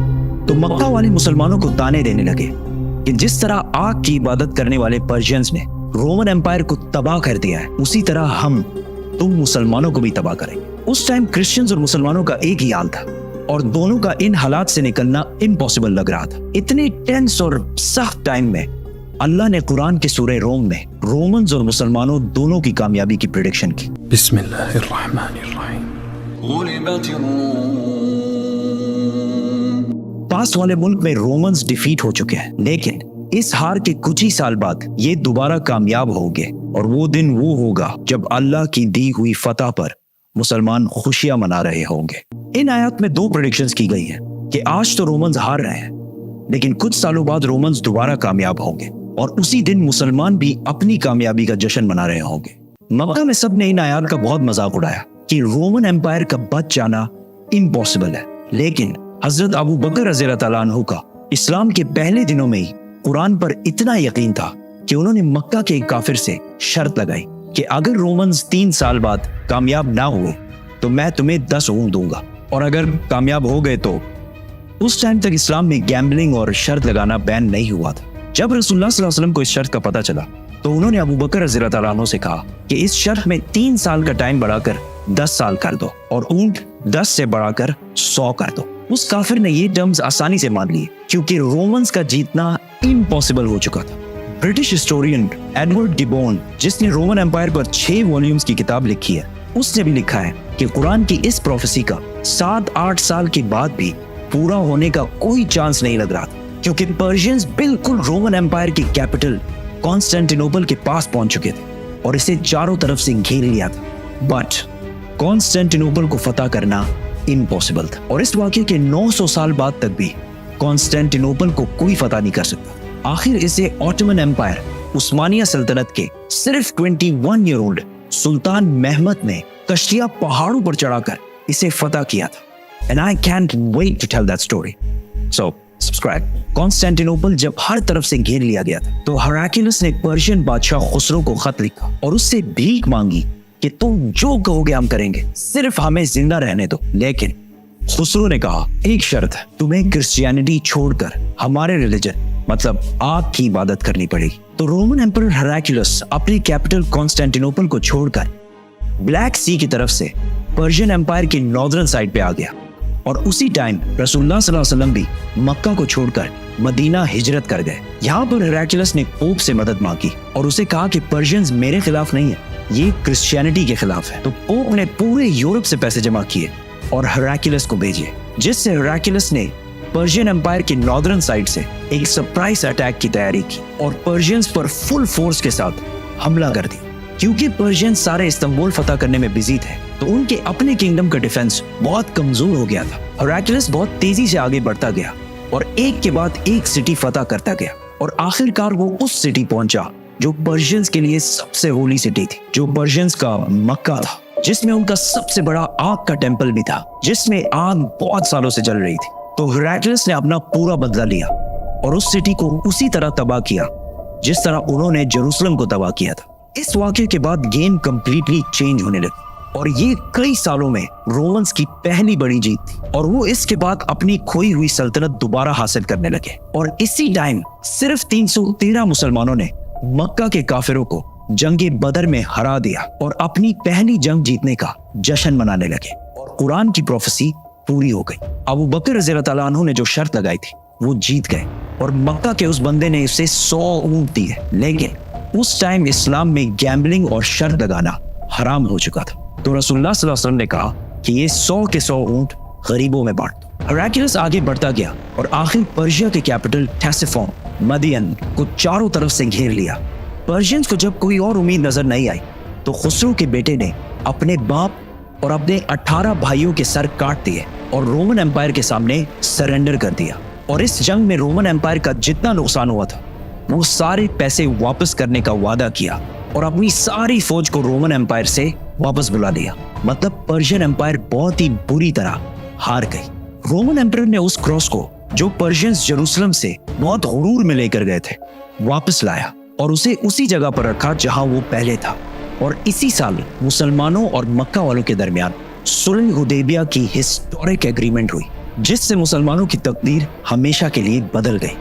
تو مکہ والے مسلمانوں کو تانے دینے لگے کہ جس طرح آگ کی عبادت کرنے والے پرشینز نے رومن ایمپائر کو تباہ کر دیا ہے، اسی طرح تم مسلمانوں کو بھی تباہ کریں گے. اس ٹائم کرسچنز اور مسلمانوں کا ایک ہی حال تھا اور دونوں کا ان حالات سے نکلنا امپاسبل لگ رہا تھا. اتنے ٹینس اور سخت ٹائم میں اللہ نے قرآن کے سورہ روم میں رومنز اور مسلمانوں دونوں کی کامیابی کی پریڈکشن کی. بسم اللہ الرحمن الرحیم. پاس والے ملک میں رومنز ڈیفیٹ ہو چکے ہیں، لیکن اس ہار کے کچھ ہی سال بعد یہ دوبارہ کامیاب ہوں گے، اور وہ دن وہ ہوگا جب اللہ کی دی ہوئی فتح پر مسلمان خوشیاں منا رہے ہوں گے. ان آیات میں دو پریڈکشنز کی گئی ہیں کہ آج تو رومنز ہار رہے ہیں، لیکن کچھ سالوں بعد رومنز دوبارہ کامیاب ہوں گے، اور اسی دن مسلمان بھی اپنی کامیابی کا جشن منا رہے ہوں گے. مکہ میں سب نے ان آیات کا بہت مذاق اڑایا کہ رومن ایمپائر کا بچ جانا امپاسبل ہے، لیکن حضرت ابو بکر رضی اللہ تعالیٰ عنہ کا اسلام کے پہلے دنوں میں ہی قرآن پر اتنا یقین تھا کہ انہوں نے مکہ کے ایک کافر سے شرط لگائی کہ اگر رومنز 3 سال بعد کامیاب نہ ہوئے تو میں تمہیں 10 اونٹ دوں گا، اور اگر کامیاب ہو گئے تو اس ٹائم تک اسلام میں گیمبلنگ اور شرط لگانا بین نہیں ہوا تھا. جب رسول اللہ صلی اللہ علیہ وسلم کو اس شرط کا پتہ چلا تو انہوں نے ابو بکر رضی اللہ تعالیٰ عنہ سے کہا کہ اس شرط میں 3 سال کا ٹائم بڑھا کر 10 سال کر دو اور اونٹ 10 سے بڑھا کر 100 کر دو. اس کافر نے یہ ٹرمز آسانی سے مان لیے کیونکہ رومنز کا جیتنا امپاسبل ہو چکا تھا. برٹش ہسٹورین ایڈورڈ ڈیبون، جس نے رومن ایمپائر پر 6 والیومز کی کتاب لکھی ہے، اس نے بھی لکھا ہے کہ قرآن کی اس پروفیسی کا 7-8 سال کے بعد بھی پورا ہونے کا کوئی چانس نہیں لگ رہا تھا، کیونکہ پرشینز بالکل رومن ایمپائر کی کیپٹل کانسٹینٹینوپل کے پاس پہنچ چکے تھے اور اسے چاروں طرف سے گھیر لیا تھا. بٹ کانسٹینٹینوپل کو فتح کرنا امپاسبل تھا، اور اس واقعے کے 900 سال بعد تک بھی کانسٹینٹینوپل کو کوئی فتح نہیں کر سکتا. آخر اسے آٹومن ایمپائر عثمانیہ سلطنت کے صرف 21 ایئر اولڈ سلطان محمد نے کشتیاں پہاڑوں پر چڑھا کر اسے فتح کیا تھا. And I can't wait to tell that story. So, subscribe. کانسٹینٹینوپل جب ہر طرف سے گھیر لیا گیا تھا تو ہیراکلیس نے پرشین بادشاہ خسرو کو خط لکھا اور اس سے بھیک مانگی کہ تم جو کہو گے ہم کریں گے، صرف ہمیں زندہ رہنے دو. لیکن خسرو نے کہا ایک شرط ہے، تمہیں کرسچینٹی چھوڑ کر ہمارے ریلیجن مطلب آگ کی عبادت کرنی پڑے گی. تو رومن ایمپرر ہیراکلیس اپنی کیپٹل کانسٹینٹینوپل کو چھوڑ کر بلیک سی کی طرف سے پرشین ایمپائر کی ناردرن سائڈ پہ آ گیا، اور اسی ٹائم رسول اللہ صلی اللہ علیہ وسلم بھی مکہ کو چھوڑ کر مدینہ ہجرت کر گئے. یہاں پر ہیراکلیس نے پوپ سے مدد مانگی اور اسے کہا کہ پرشینز میرے خلاف نہیں ہے، یہ کرسچینٹی کے خلاف ہے. تو پوپ نے پورے یورپ سے پیسے جمع کیے اور ہیراکلیس کو بھیجے، جس سے ہیراکلیس نے پرشین ایمپائر کی ناردرن سائڈ سے ایک سرپرائز اٹیک کی تیاری کی اور پرشینز پر فل فورس کے ساتھ حملہ کر دی. کیونکہ پرشینز سارے استنبول فتح کرنے میں بزی تھے تو ان کے اپنے کنگڈم کا ڈیفنس بہت کمزور ہو گیا تھا. ہیراکلیس بہت تیزی سے آگے بڑھتا گیا اور ایک کے بعد ایک سٹی فتح کرتا گیا، اور آخر کار وہ اس سٹی پہنچا جو پرشینز کے لیے سب سے ہولی سٹی تھی، جو پرشینز کا مکہ تھا، جس میں ان کا سب سے بڑا آگ کا ٹیمپل بھی تھا، جس میں آگ بہت سالوں سے جل رہی تھی. تو ہیراکلیس نے اپنا پورا بدلہ لیا اور اس سٹی کو اسی طرح تباہ کیا جس طرح انہوں نے جیروسلم کو تباہ کیا تھا. اس واقعے کے بعد گیم کمپلیٹلی چینج ہونے لگی اور یہ کئی سالوں میں رومنز کی پہلی بڑی جیت تھی، اور وہ اس کے بعد اپنی کھوئی ہوئی سلطنت دوبارہ حاصل کرنے لگے. اور اسی ٹائم صرف 313 مسلمانوں نے مکہ کے کافروں کو جنگ بدر میں ہرا دیا اور اپنی پہلی جنگ جیتنے کا جشن منانے لگے، اور قرآن کی پروفیسی پوری ہو گئی. ابو بکر رضی اللہ تعالیٰ عنہ نے جو شرط لگائی تھی وہ جیت گئے، اور مکہ کے اس بندے نے اسے 100 اونٹ دیے، لیکن उस टाइम इस्लाम में गैम्बलिंग और शर्त लगाना हराम हो चुका था। तो रसूलुल्लाह सल्लल्लाहु अलैहि वसल्लम ने कहा कि ये 100 के 100 ऊंट गरीबों में बांट दो। हेराक्लियस आगे बढ़ता गया और आखिर पर्शिया के कैपिटल टेसिफोन मदियन को चारों तरफ से घेर लिया। पर्शियंस को जब कोई और उम्मीद नजर नहीं आई तो खुसरो के बेटे ने अपने बाप और अपने 18 भाइयों के सर काट दिए और रोमन एम्पायर के सामने सरेंडर कर दिया। और इस जंग में रोमन एम्पायर का जितना नुकसान हुआ था वो सारे पैसे वापस करने का वादा किया और अपनी सारी फौज को रोमन एम्पायर से वापस बुला लिया। मतलब पर्शियन एम्पायर बहुत ही बुरी तरह हार गई। रोमन एम्पायर ने उस क्रॉस को जो पर्शियंस जेरूसलम से बहुत गुरूर में लेकर गए थे वापस लाया और उसे उसी जगह पर रखा जहां वो पहले था। और इसी साल मुसलमानों और मक्का वालों के दरमियान सुलह हुदैबिया की हिस्टोरिक एग्रीमेंट हुई जिससे मुसलमानों की तकदीर हमेशा के लिए बदल गई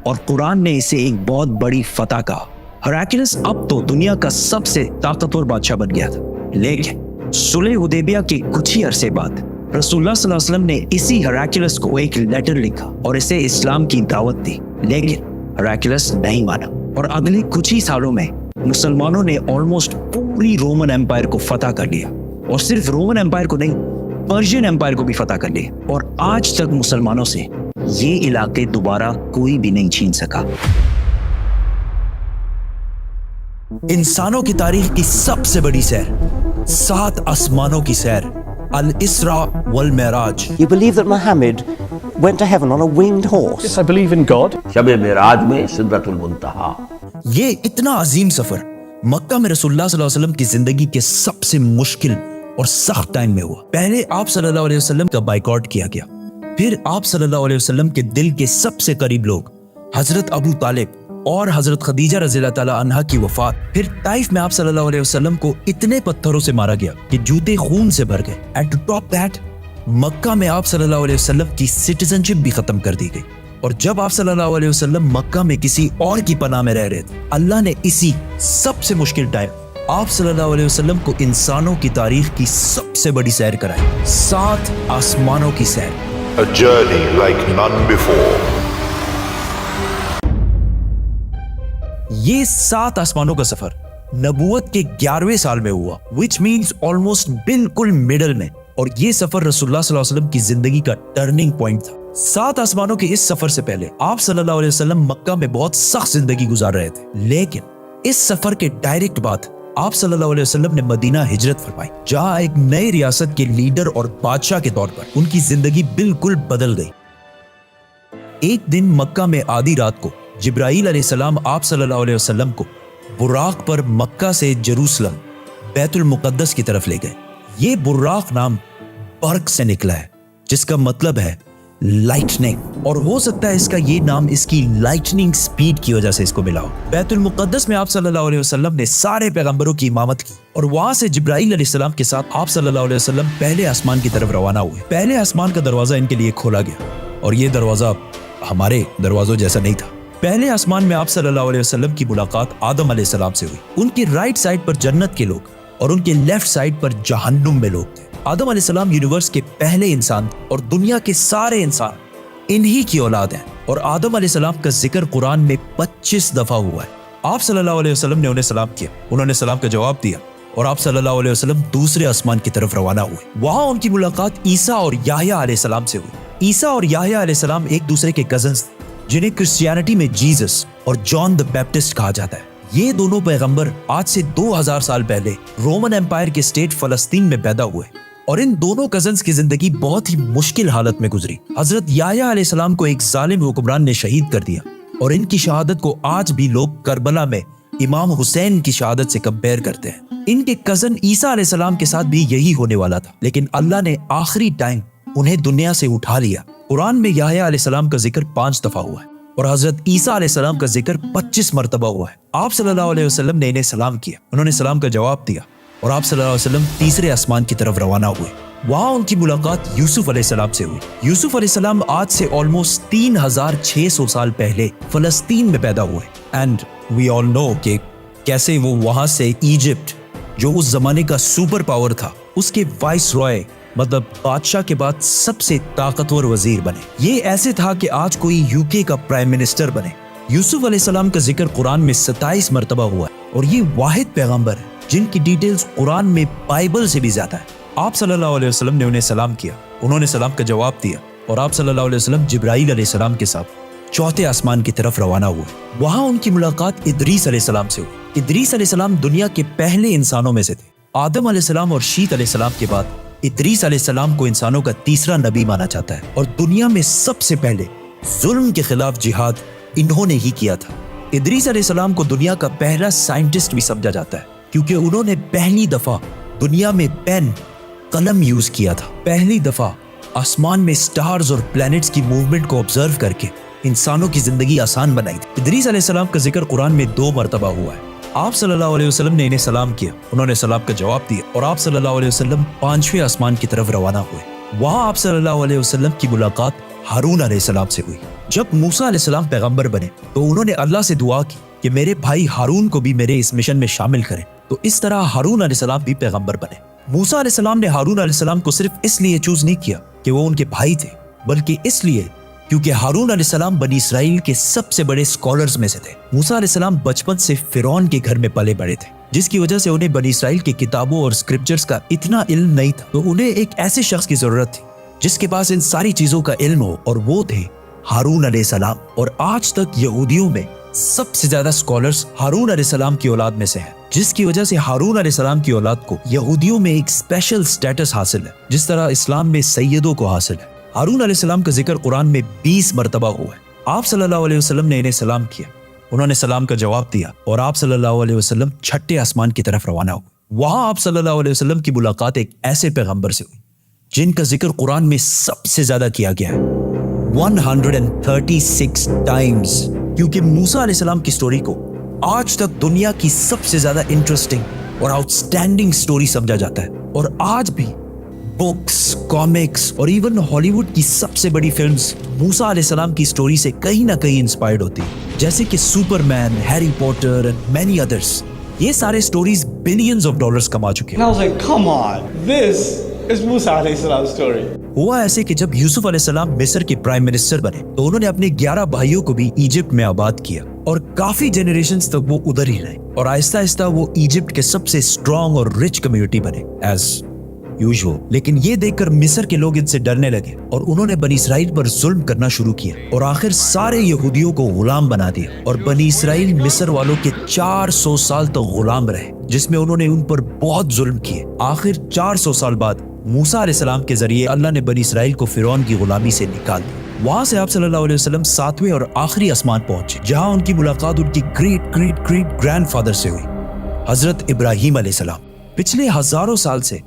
और कुरान ने इसे एक बहुत बड़ी फतह कहा। हेराक्लियस अब तो दुनिया का सबसे ताकतवर बादशाह बन गया था। लेकिन सुलह हुदैबिया के कुछ ही अरसे बाद रसूलुल्लाह सल्लल्लाहु अलैहि वसल्लम ने इसी हेराक्लियस को एक लेटर लिखा और इसे इस्लाम की दावत दी। लेकिन हेराक्लियस नहीं माना और अगले कुछ ही सालों में मुसलमानों ने ऑलमोस्ट पूरी रोमन एम्पायर को फतह कर लिया और सिर्फ रोमन एम्पायर को नहीं पर्शियन एम्पायर को भी फतह कर लिया। और आज तक मुसलमानों से ये इलाके दोबारा कोई भी नहीं छीन सका। इंसानों की तारीख की सबसे बड़ी सैर, 7 आसमानों की सैर, अल-इस्रा वल Meraj. You believe that Muhammad went to heaven on a winged horse? Yes, I believe in God. शब मेराज में सिदरतुल मुंतहा। ये इतना अजीम सफर मक्का में रसूलुल्लाह सल्लल्लाहु अलैहि वसल्लम की जिंदगी के सबसे मुश्किल और सख्त टाइम में हुआ। पहले आप सल्लल्लाहु अलैहि वसल्लम का बाइकआउट किया गया, फिर आप सल्लल्लाहु अलैहि वसल्लम के दिल के सबसे करीब लोग हजरत अबू तालिब और हजरत खदीजा रज़ियल्लाहु ताला अन्हा की वफात, फिर ताइफ में आप सल्लल्लाहु अलैहि वसल्लम को इतने पत्थरों से मारा गया कि जूते खून से भर गए। एंड टू टॉप दैट मक्का में आप सल्लल्लाहु अलैहि वसल्लम की सिटीजनशिप भी खत्म कर दी गई। और जब आप सल्लल्लाहु अलैहि वसल्लम मक्का में किसी और की पनाह में रह रहे थे, अल्लाह ने इसी सबसे मुश्किल टाइम आप सल्लल्लाहु अलैहि वसल्लम को इंसानों की तारीख की सबसे बड़ी सैर कराई, 7 आसमानों की सैर। A journey like none before. ये 7 आसमानों का सफर नबूवत के 11वें साल में हुआ, which means ऑलमोस्ट बिल्कुल मिडल में। और ये सफर रसूलुल्लाह सल्लल्लाहु अलैहि वसल्लम की जिंदगी का टर्निंग पॉइंट था। 7 आसमानों के इस सफर से पहले आप सल्लल्लाहु अलैहि वसल्लम मक्का में बहुत सख्त जिंदगी गुजार रहे थे, लेकिन इस सफर के डायरेक्ट बाद आप सल्लल्लाहु अलैहि वसल्लम ने मदीना हिजरत फरमाई, जहां एक नई रियासत के लीडर और बादशाह के तौर पर उनकी जिंदगी बिल्कुल बदल गई। एक दिन मक्का में आधी रात को जिब्राईल अलैहिस्सलाम आप सल्लल्लाहु अलैहि वसल्लम को बुर्राक पर मक्का से जेरूसलम बैतुल मुकद्दस की तरफ ले गए। ये बुर्राक नाम बर्क से निकला है जिसका मतलब है लाइटनिंग, और हो सकता है इसका ये नाम इसकी लाइटनिंग स्पीड की वजह से इसको मिला हो। बैतुल मुकद्दस में आप सल्लल्लाहु अलैहि वसल्लम ने सारे पैगंबरों की इमामत की और वहां से जिब्राईल अलैहिस्सलाम के साथ आप सल्लल्लाहु अलैहि वसल्लम पहले आसमान की तरफ रवाना हुए। पहले आसमान का दरवाजा इनके लिए खोला गया और ये दरवाजा हमारे दरवाजों जैसा नहीं था। पहले आसमान में आप सल्लल्लाहु अलैहि वसल्लम की मुलाकात आदम अलैहिस्सलाम से हुई। उनके राइट साइड पर जन्नत के लोग और उनके लेफ्ट साइड पर जहन्नुम में लोग थे। आदम अलैहिस्सलाम यूनिवर्स के पहले इंसान और दुनिया के सारे इंसान इन्हीं की औलाद हैं और आदम अलैहिस्सलाम का जिक्र कुरान में 25 दफा हुआ है। आप सल्लल्लाहु अलैहि वसल्लम ने उन्हें सलाम किया, उन्होंने सलाम का जवाब दिया और आप सल्लल्लाहु अलैहि वसल्लम दूसरे आसमान की तरफ रवाना हुए। वहां उनकी मुलाकात ईसा और याह्या अलैहिस्सलाम से हुई। ईसा और याह्या अलैहिस्सलाम एक दूसरे के कजन्स थे जिन्हें क्रिश्चियनिटी में जीसस और जॉन द बैप्टिस्ट कहा जाता है। ये दोनों पैगंबर आज से 2000 साल पहले रोमन एम्पायर के स्टेट फलस्तीन में पैदा हुए और इन दोनों कजन्स की जिंदगी बहुत ही मुश्किल हालत में गुजरी। हजरत याह्या अलैहिस्सलाम को एक जालिम हुक्मरान ने शहीद कर दिया और इनकी शहादत को आज भी लोग करबला में इमाम हुसैन की शहादत से कंपेयर करते हैं। इनके कजन ईसा अलैहिस्सलाम के साथ भी यही होने वाला था, लेकिन अल्लाह ने आखिरी टाइम उन्हें दुनिया से उठा लिया। कुरान में याह्या अलैहिस्सलाम का जिक्र 5 दफा हुआ है और हजरत ईसा अलैहिस्सलाम का जिक्र 25 मरतबा हुआ है। आप सल्लल्लाहु अलैहि वसल्लम ने इन्हें सलाम किया, उन्होंने सलाम का जवाब दिया और आप सल्लल्लाहु अलैहि वसल्लम तीसरे आसमान की तरफ रवाना हुए। वहां उनकी मुलाकात यूसुफ अलैहिस्सलाम से हुई। यूसुफ अलैहिस्सलाम आज से ऑलमोस्ट 3600 साल पहले फलस्तीन में पैदा हुए एंड वी ऑल नो कि कैसे वो वहां से इजिप्ट, जो उस जमाने का सुपर पावर था, उसके वाइस रॉय मतलब बादशाह के बाद सबसे ताकतवर वजीर बने। ये ऐसे था कि आज कोई यूके का प्राइम मिनिस्टर बने یوسف علیہ السلام کا ذکر قرآن میں 27 مرتبہ ہوا ہے اور یہ واحد پیغمبر ہے جن کی ڈیٹیلز قرآن میں بائبل سے بھی زیادہ ہے۔ آپ صلی اللہ علیہ وسلم نے انہیں سلام کیا، انہوں نے سلام کا جواب دیا اور آپ صلی اللہ علیہ وسلم جبرائیل علیہ السلام کے ساتھ چوتھے آسمان کی طرف روانہ ہوئے۔ وہاں ان کی ملاقات ادریس علیہ السلام سے ہوئی۔ ادریس علیہ السلام دنیا کے پہلے انسانوں میں سے تھے۔ آدم علیہ السلام اور شیت علیہ السلام کے بعد ادریس علیہ السلام کو انسانوں کا تیسرا نبی مانا جاتا ہے اور دنیا میں سب سے پہلے ظلم کے خلاف جہاد انہوں نے ہی کیا تھا۔ ادریس علیہ السلام کو دنیا کا پہلا سائنٹسٹ بھی سمجھا جاتا ہے کیونکہ انہوں نے پہلی دفعہ دنیا میں پین قلم یوز کیا تھا، پہلی دفعہ آسمان میں سٹارز اور پلانٹس کی موومنٹ کو آبزرو کر کے انسانوں کی زندگی آسان بنائی تھی۔ ادریس علیہ السلام کا ذکر قرآن میں 2 مرتبہ ہوا ہے۔ آپ صلی اللہ علیہ وسلم نے انہیں سلام کیا، انہوں نے سلام کا جواب دیا اور آپ صلی اللہ علیہ وسلم 5ویں آسمان کی طرف روانہ ہوئے۔ وہاں آپ صلی اللہ علیہ وسلم کی ملاقات ہارون علیہ السلام سے ہوئی۔ جب موسیٰ علیہ السلام پیغمبر بنے تو انہوں نے اللہ سے دعا کی کہ میرے بھائی ہارون کو بھی میرے اس مشن میں شامل کریں، تو اس طرح ہارون علیہ السلام بھی پیغمبر بنے۔ موسیٰ علیہ السلام نے ہارون علیہ السلام کو صرف اس لیے چوز نہیں کیا کہ وہ ان کے بھائی تھے، بلکہ اس لیے کیونکہ ہارون علیہ السلام بنی اسرائیل کے سب سے بڑے اسکالرز میں سے تھے۔ موسیٰ علیہ السلام بچپن سے فرعون کے گھر میں پلے بڑے تھے، جس کی وجہ سے انہیں بنی اسرائیل کی کتابوں اور اسکرپچرز کا اتنا علم نہیں تھا، تو انہیں ایک ایسے شخص کی ضرورت تھی جس کے پاس ان ساری چیزوں کا علم ہو، اور وہ تھے ہارون علیہ السلام۔ اور آج تک یہودیوں میں سب سے زیادہ اسکالرز ہارون علیہ السلام کی اولاد میں سے ہیں، جس کی وجہ سے ہارون علیہ السلام کی اولاد کو یہودیوں میں ایک اسپیشل سٹیٹس حاصل ہے، جس طرح اسلام میں سیدوں کو حاصل ہے۔ ہارون علیہ السلام کا ذکر قرآن میں 20 مرتبہ ہوا ہے۔ آپ صلی اللہ علیہ وسلم نے انہیں سلام کیا، انہوں نے سلام کا جواب دیا اور آپ صلی اللہ علیہ وسلم 6ٹھے آسمان کی طرف روانہ ہوئے۔ وہاں آپ صلی اللہ علیہ وسلم کی ملاقات ایک ایسے پیغمبر سے ہوئی جن کا ذکر قرآن میں سب سے زیادہ کیا گیا ہے، 136 ٹائمز، کیونکہ موسیٰ علیہ السلام کی سٹوری کو آج تک دنیا کی سب سے زیادہ انٹرسٹنگ اور آؤٹ اسٹینڈنگ سٹوری سمجھا جاتا ہے، اور آج بھی بکس، کامکس اور ایون ہالی ووڈ کی سب سے بڑی فلمز موسیٰ علیہ السلام کی سٹوری سے کہیں نہ کہیں انسپائرڈ ہوتی ہیں، جیسے کہ superman, Harry Potter and many others. یہ سارے سٹوریز بلینز آف ڈالرز کما چکے ہیں۔ And I was like, come on, this is Musa alayhi salam's story. ہوا ایسے کہ جب یوسف علیہ السلام مصر کے پرائم منسٹر بنے تو انہوں نے اپنے 11 بھائیوں کو بھی ایجپٹ میں آباد کیا، اور کافی جنریشنز تک وہ ادھر ہی رہے، اور آہستہ آہستہ وہ ایجپٹ کے سب سے اسٹرانگ اور رچ کمیونٹی بنے ایز یوزول۔ لیکن یہ دیکھ کر مصر کے لوگ ان سے ڈرنے لگے اور انہوں نے بنی اسرائیل پر ظلم کرنا شروع کیا، اور آخر سارے یہودیوں کو غلام بنا دیا، اور بنی اسرائیل مصر والوں کے 400 سال تک غلام رہے، جس میں انہوں نے ان پر بہت ظلم کیے۔ آخر 400 سال بعد موسیٰ علیہ السلام کے ذریعے اللہ نے بنی اسرائیل کو فرعون کی غلامی سے نکال دیا۔ وہاں سے آپ صلی اللہ علیہ وسلم 7ویں اور آخری آسمان پہنچے، جہاں ان کی ملاقات ان کی great great great grand father سے ہوئی، حضرت ابراہیم علیہ السلام۔ پچھلے ہزاروں سال سے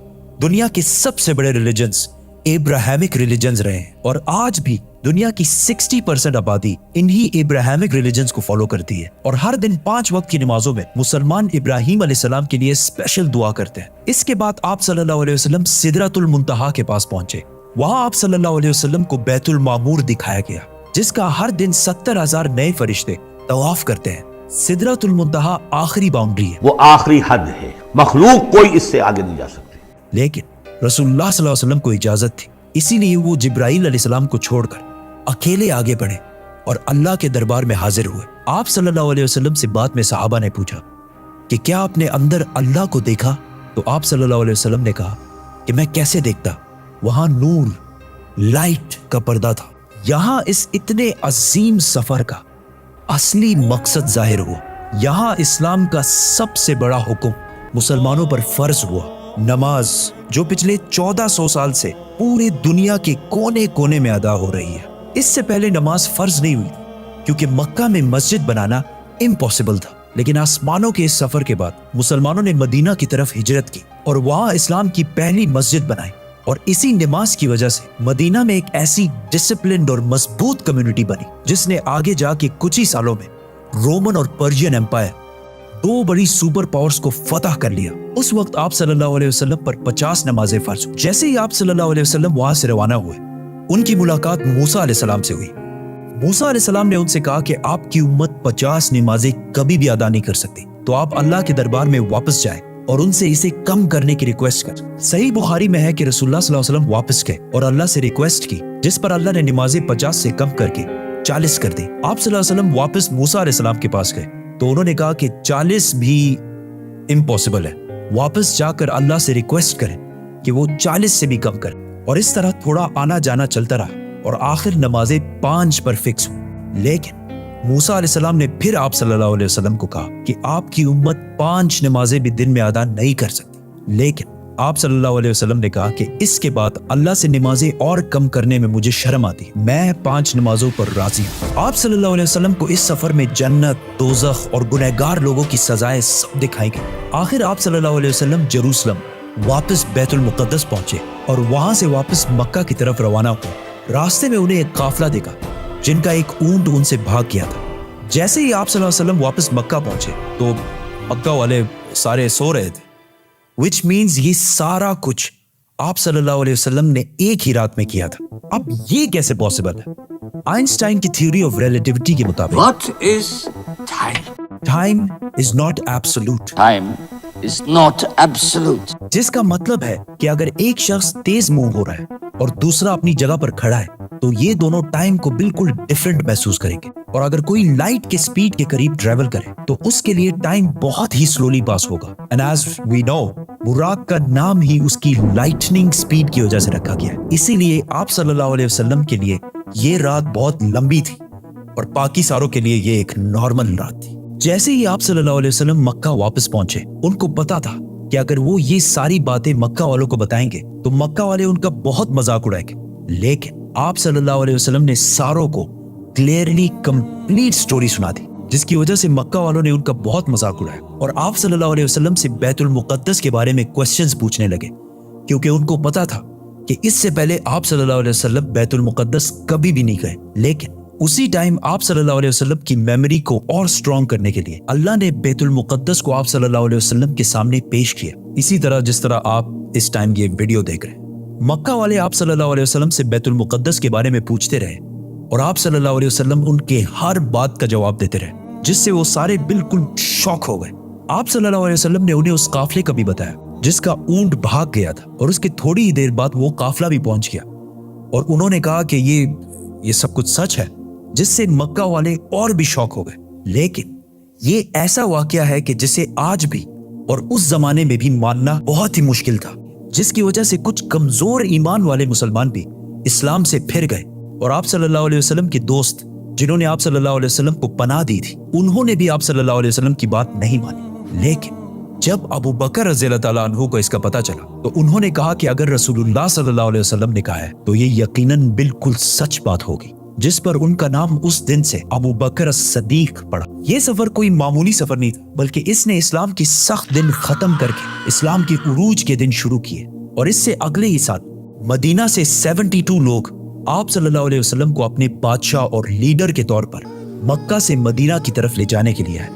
دنیا کے سب سے بڑے ریلیجنز ابراہیمک ریلیجنز رہے ہیں، اور آج بھی دنیا کی 60% آبادی انہی ابراہیمک ریلیجنز کو فالو کرتی ہے، اور ہر دن 5 وقت کی نمازوں میں مسلمان ابراہیم علیہ السلام کے لیے اسپیشل دعا کرتے ہیں۔ اس کے بعد آپ صلی اللہ علیہ وسلم سدرۃ المنتہا کے پاس پہنچے۔ وہاں آپ صلی اللہ علیہ وسلم کو بیت المعمور دکھایا گیا، جس کا ہر دن 70,000 نئے فرشتے طواف کرتے ہیں۔ سدرۃ المنتہا آخری باؤنڈری ہے، وہ آخری حد ہے، مخلوق کوئی اس سے آگے نہیں جا سکتی۔ لیکن رسول اللہ صلی اللہ علیہ وسلم کو اجازت تھی، اسی لیے وہ جبرائیل علیہ السلام کو چھوڑ کر اکیلے آگے بڑھے اور اللہ کے دربار میں حاضر ہوئے۔ آپ صلی اللہ علیہ وسلم سے بعد میں صحابہ نے پوچھا کہ کیا آپ نے اندر اللہ کو دیکھا؟ تو آپ صلی اللہ علیہ وسلم نے کہا کہ میں کیسے دیکھتا، وہاں نور، لائٹ کا پردہ تھا۔ یہاں اس اتنے عظیم سفر کا اصلی مقصد ظاہر ہوا۔ یہاں اسلام کا سب سے بڑا حکم مسلمانوں پر فرض ہوا، نماز، جو پچھلے 1400 سال سے پورے دنیا کے کونے کونے میں ادا ہو رہی ہے۔ اس سے پہلے نماز فرض نہیں ہوئی کیونکہ مکہ میں مسجد بنانا امپاسبل تھا، لیکن آسمانوں کے اس سفر کے بعد مسلمانوں نے مدینہ کی طرف ہجرت کی اور وہاں اسلام کی پہلی مسجد بنائی، اور اسی نماز کی وجہ سے مدینہ میں ایک ایسی ڈسپلنڈ اور مضبوط کمیونٹی بنی جس نے آگے جا کے کچھ ہی سالوں میں رومن اور پرشین امپائر، 2 بڑی سپر پاورز کو فتح کر لیا۔ اس وقت آپ صلی اللہ علیہ وسلم پر 50 نمازیں فرض ہوئی۔ جیسے ہی آپ صلی اللہ علیہ وسلم وہاں سے روانہ ہوئے، ان کی ملاقات موسیٰ علیہ السلام سے ہوئی۔ موسیٰ علیہ السلام نے ان سے کہا کہ آپ کی امت 50 نمازیں کبھی بھی ادا نہیں کر سکتی، تو آپ اللہ کے دربار میں واپس جائیں اور ان سے اسے کم کرنے کی ریکویسٹ کر۔ صحیح بخاری میں ہے کہ رسول اللہ صلی اللہ علیہ وسلم واپس گئے اور اللہ سے ریکویسٹ کی، جس پر اللہ نے نمازیں 50 سے کم کر کے 40 کر دیں. آپ صلی اللہ علیہ وسلم واپس موسیٰ علیہ السلام کے پاس گئے تو انہوں نے کہا کہ 40 بھی امپاسبل ہے. واپس جا کر اللہ سے ریکویسٹ کریں کہ وہ 40 سے بھی کم کریں. اور اس طرح تھوڑا آنا جانا چلتا رہا اور آخر نمازیں 5 پر فکس ہوئی. لیکن موسیٰ علیہ السلام نے پھر آپ صلی اللہ علیہ وسلم کو کہا کہ آپ کی امت 5 نمازیں بھی دن میں ادا نہیں کر سکتی. لیکن آپ صلی اللہ علیہ وسلم نے کہا کہ اس کے بعد اللہ سے نمازیں اور کم کرنے میں مجھے شرم آتی ہے, میں 5 نمازوں پر راضی ہوں. آپ صلی اللہ علیہ وسلم کو اس سفر میں جنت, دوزخ اور گنہگار لوگوں کی سزائیں سب دکھائی گئی. آخر آپ صلی اللہ علیہ وسلم جروسلم واپس بیت المقدس پہنچے اور وہاں سے واپس مکہ کی طرف روانہ ہوئے. راستے میں انہیں ایک قافلہ دیکھا جن کا ایک اونٹ ان سے بھاگ گیا تھا. جیسے ہی آپ صلی اللہ علیہ وسلم واپس مکہ پہنچے تو مکہ والے سارے سو رہے تھے, which means یہ سارا کچھ آپ صلی اللہ علیہ وسلم نے ایک ہی رات میں کیا تھا. اب یہ کیسے پاسبل ہے؟ آئنسٹائن کی تھیوری آف ریلیٹیوٹی کے مطابق What is time? Time is not absolute, Time is not absolute. جس کا مطلب ہے کہ اگر ایک شخص تیز موو ہو رہا ہے اور دوسرا اپنی جگہ پر کھڑا ہے تو یہ دونوں ٹائم کو بالکل ڈیفرنٹ محسوس کریں گے. اور اگر کوئی لائٹ کے سپیڈ کے قریب ٹریول کرے تو اس کے لیے ٹائم بہت ہی سلولی پاس ہوگا. And as we know, Buraq کا نام ہی اس کی لائٹننگ سپیڈ کی وجہ سے رکھا گیا ہے. اسی لیے آپ صلی اللہ علیہ وسلم کے لیے یہ رات بہت لمبی تھی اور باقی ساروں کے لیے یہ ایک نارمل رات تھی. جیسے ہی آپ صلی اللہ علیہ وسلم مکہ واپس پہنچے, ان کو پتا تھا کہ اگر وہ یہ ساری باتیں مکہ والوں کو بتائیں گے تو مکہ والے ان کا بہت مذاق اڑائیں گے. لیکن آپ صلی اللہ علیہ وسلم نے ساروں کو کلیئرلی کمپلیٹ سٹوری سنا دی, جس کی وجہ سے مکہ والوں نے ان کا بہت مذاق اڑایا اور آپ صلی اللہ علیہ وسلم سے بیت المقدس کے بارے میں کوسچنز پوچھنے لگے, کیونکہ ان کو پتا تھا کہ اس سے پہلے آپ صلی اللہ علیہ وسلم بیت المقدس کبھی بھی نہیں گئے. لیکن اسی ٹائم آپ صلی اللہ علیہ وسلم کی میموری کو اور سٹرونگ کرنے کے لیے اللہ نے بیت المقدس کو آپ صلی اللہ علیہ وسلم کے سامنے پیش کیا, اسی طرح جس طرح آپ اس ٹائم یہ ویڈیو دیکھ رہے ہیں. مکہ والے آپ صلی اللہ علیہ وسلم سے بیت المقدس کے بارے میں پوچھتے رہے اور آپ صلی اللہ علیہ وسلم ان کے ہر بات کا جواب دیتے رہے, جس سے وہ سارے بالکل شوک ہو گئے. آپ صلی اللہ علیہ وسلم نے انہیں اس قافلے کا بھی بتایا جس کا اونٹ بھاگ گیا تھا, اور اس کے تھوڑی ہی دیر بعد وہ قافلہ بھی پہنچ گیا. اور انہوں نے کہا کہ یہ سب کچھ سچ ہے, جس سے مکہ والے اور بھی شوک ہو گئے. لیکن یہ ایسا واقعہ ہے کہ جسے آج بھی اور اس زمانے میں بھی ماننا بہت ہی مشکل تھا, جس کی وجہ سے کچھ کمزور ایمان والے مسلمان بھی اسلام سے پھر گئے. اور آپ صلی اللہ علیہ وسلم کے دوست جنہوں نے آپ صلی اللہ علیہ وسلم کو پناہ دی تھی, انہوں نے بھی آپ صلی اللہ علیہ وسلم کی بات نہیں مانی. لیکن جب ابو بکر رضی اللہ تعالیٰ عنہ کو اس کا پتہ چلا تو انہوں نے کہا کہ اگر رسول اللہ صلی اللہ علیہ وسلم نے کہا ہے تو یہ یقیناً بالکل سچ بات ہوگی, جس پر ان کا نام اس دن سے ابو بکر الصدیق پڑا. یہ سفر کوئی معمولی سفر نہیں تھا, بلکہ اس نے اسلام کی سخت دن ختم کر کے اسلام کے عروج کے دن شروع کیے. اور اس سے اگلے ہی سال مدینہ سے 72 لوگ آپ صلی اللہ علیہ وسلم کو اپنے بادشاہ اور لیڈر کے طور پر مکہ سے مدینہ کی طرف لے جانے کے لیے ہے.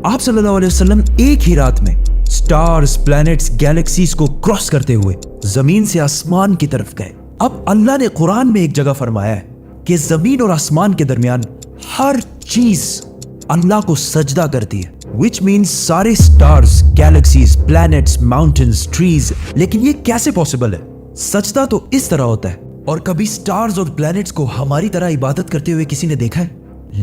آپ صلی اللہ علیہ وسلم ایک ہی رات میں سٹارز, پلانٹس, گیلیکسیز کو کراس کرتے ہوئے زمین سے آسمان کی طرف گئے. اب اللہ نے قرآن میں ایک جگہ فرمایا ہے کہ زمین اور آسمان کے درمیان ہر چیز اللہ کو سجدہ کرتی ہے, which means سارے stars, galaxies, plants, mountains, trees. لیکن یہ کیسے پاسبل ہے؟ سجدہ تو اس طرح ہوتا ہے, اور کبھی سٹارز اور پلانٹس کو ہماری طرح عبادت کرتے ہوئے کسی نے دیکھا ہے؟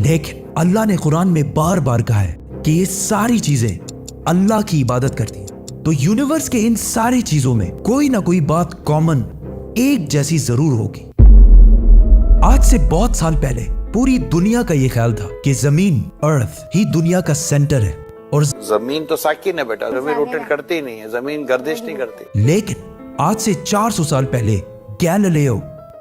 لیکن اللہ نے قرآن میں بار بار کہا ہے کہ یہ ساری چیزیں اللہ کی عبادت کرتی ہیں. تو یونیورس کے ان ساری چیزوں میں کوئی نہ کوئی بات کامن, ایک جیسی ضرور ہوگی. آج سے بہت سال پہلے پوری دنیا کا یہ خیال تھا کہ زمین, ارتھ ہی دنیا کا سینٹر ہے, اور زمین تو ساکن ہے بیٹا, زمین روٹیٹ کرتی ہی نہیں ہے, زمین گردش نہیں کرتی. لیکن آج سے 400 سال پہلے گیلیلیو,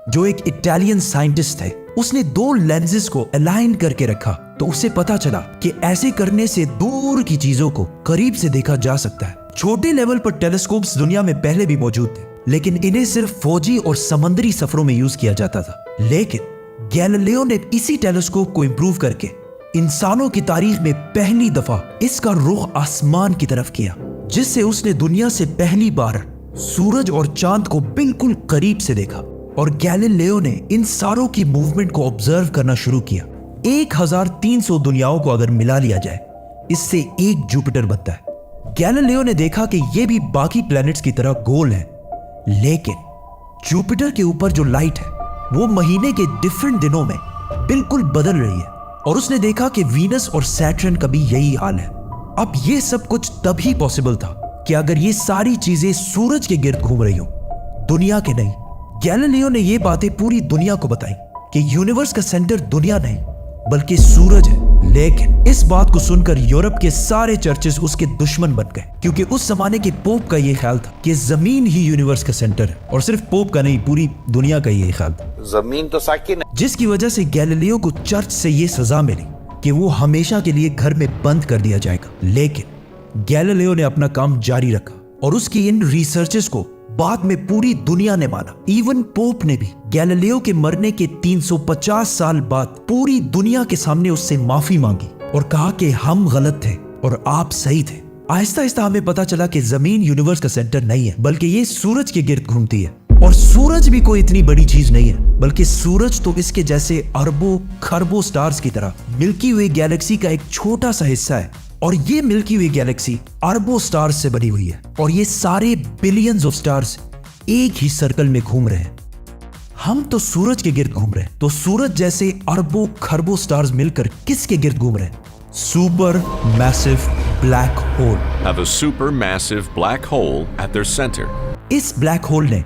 جو ایک اٹالین سائنٹسٹ ہے, اس نے 2 لینزز کو الائن کر کے رکھا تو اسے پتا چلا کہ ایسے کرنے سے دور کی چیزوں کو قریب سے دیکھا جا سکتا ہے. چھوٹے لیول پر ٹیلیسکوپس دنیا میں پہلے بھی موجود تھے, لیکن انہیں صرف فوجی اور سمندری سفروں میں یوز کیا جاتا تھا. لیکن گیلیلیو نے اسی ٹیلیسکوپ کو امپروو کر کے انسانوں کی تاریخ میں پہلی دفعہ اس کا رخ آسمان کی طرف کیا, جس سے اس نے دنیا سے پہلی بار سورج اور چاند کو بالکل قریب سے دیکھا. اور گیلیلیو نے ان ساروں کی موومنٹ کو آبزرو کرنا شروع کیا. 1300 دنیاؤں کو اگر ملا لیا جائے, اس سے ایک جوپیٹر بنتا ہے. گیلیلیو نے دیکھا کہ یہ بھی باقی پلانٹس کی طرح گول ہے, لیکن جوپیٹر کے اوپر جو لائٹ ہے وہ مہینے کے ڈیفرنٹ دنوں میں بالکل بدل رہی ہے، اور اس نے دیکھا کہ وینس اور سیٹرن کا بھی یہی حال ہے۔ اب یہ سب کچھ تب ہی پاسبل تھا کہ اگر یہ ساری چیزیں سورج کے گرد گھوم رہی ہوں، دنیا کے نہیں۔ گیلیلیو نے یہ باتیں پوری دنیا کو بتائی کہ یونیورس کا سینٹر دنیا نہیں بلکہ سورج ہے۔ لیکن اس بات کو سن کر یورپ کے سارے چرچز اس کے دشمن بن گئے، کیونکہ اس زمانے کے پوپ کا یہ خیال تھا کہ زمین ہی یونیورس کا سینٹر ہے، اور صرف پوپ کا نہیں، پوری دنیا کا یہ خیال تھا، زمین تو ساکن ہے۔ جس کی وجہ سے گیلیلیو کو چرچ سے یہ سزا ملی کہ وہ ہمیشہ کے لیے گھر میں بند کر دیا جائے گا۔ لیکن گیلیلیو نے اپنا کام جاری رکھا، اور اس کی ان ریسرچز کو بعد میں پوری دنیا نے مانا۔ ایون پوپ نے بھی گیلیلیو کے مرنے کے 350 سال بعد پوری دنیا کے سامنے اس سے معافی مانگی اور کہا کہ ہم غلط تھے اور آپ صحیح تھے۔ آہستہ آہستہ ہمیں پتا چلا کہ زمین یونیورس کا سینٹر نہیں ہے بلکہ یہ سورج کے گرد گھومتی ہے، اور سورج بھی کوئی اتنی بڑی چیز نہیں ہے بلکہ سورج تو اس کے جیسے اربوں کھربوں سٹارز کی طرح ملکی وے گیلیکسی کا ایک چھوٹا سا حصہ ہے، اور یہ ملکی وے گیلیکسی اربوں سٹارز سے بنی ہوئی ہے، اور یہ سارے بلینز آف سٹارز ایک ہی سرکل میں گھوم رہے ہیں۔ ہم تو سورج کے گرد گھوم رہے ہیں، تو سورج جیسے اربوں کھربوں سٹارز مل کر کس کے گرد گھوم رہے ہیں؟ Supermassive black hole. Have a supermassive black hole at their center. اس بلیک ہول نے،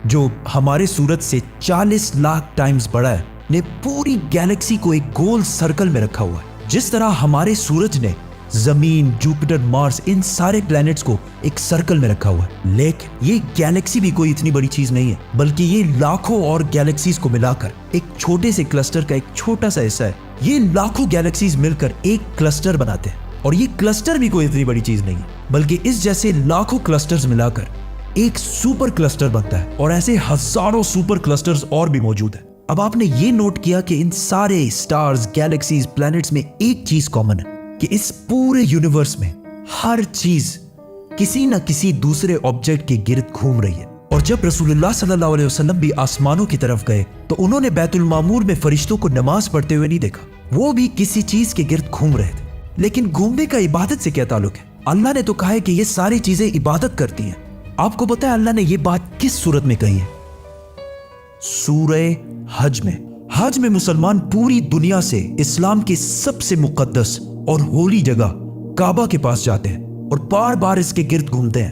جو ہمارے سورج سے 40 لاکھ ٹائمز بڑا ہے، نے پوری گیلیکسی کو ایک گول سرکل میں رکھا ہوا ہے۔ جس طرح ہمارے سورج نے زمین، جوپیٹر، مارس، ان سارے پلینٹس کو ایک سرکل میں رکھا ہوا ہے، لیکن یہ گیلیکسی بھی کوئی اتنی بڑی چیز نہیں ہے بلکہ یہ لاکھوں اور گیلیکسیز کو ملا کر ایک چھوٹے سے کلسٹر کا ایک چھوٹا سا حصہ ہے۔ یہ لاکھوں گیلیکسیز مل کر ایک کلسٹر بناتے ہیں، اور یہ کلسٹر بھی کوئی اتنی بڑی چیز نہیں ہے بلکہ اس جیسے لاکھوں کلسٹرز ملا کر ایک سپر کلسٹر بنتا ہے، اور ایسے ہزاروں سپر کلسٹرز اور بھی موجود ہیں۔ اب آپ نے یہ نوٹ کیا کہ ان سارے سٹارز، گیلیکسیز، پلینٹس میں ایک چیز کامن ہے کہ اس پورے یونیورس میں ہر چیز کسی نہ کسی دوسرے آبجیکٹ کے گرد گھوم رہی ہے۔ اور جب رسول اللہ صلی اللہ علیہ وسلم بھی آسمانوں کی طرف گئے تو انہوں نے بیت المعمور میں فرشتوں کو نماز پڑھتے ہوئے نہیں دیکھا، وہ بھی کسی چیز کے گرد گھوم رہے تھے۔ لیکن گھومنے کا عبادت سے کیا تعلق ہے؟ اللہ نے تو کہا ہے کہ یہ ساری چیزیں عبادت کرتی ہیں۔ آپ کو پتا ہے اللہ نے یہ بات کس صورت میں کہی ہے؟ سورہ حج میں۔ حج میں مسلمان پوری دنیا سے اسلام کی سب سے مقدس اور ہولی جگہ کعبہ کے پاس جاتے ہیں اور بار بار اس کے گرد گھومتے ہیں۔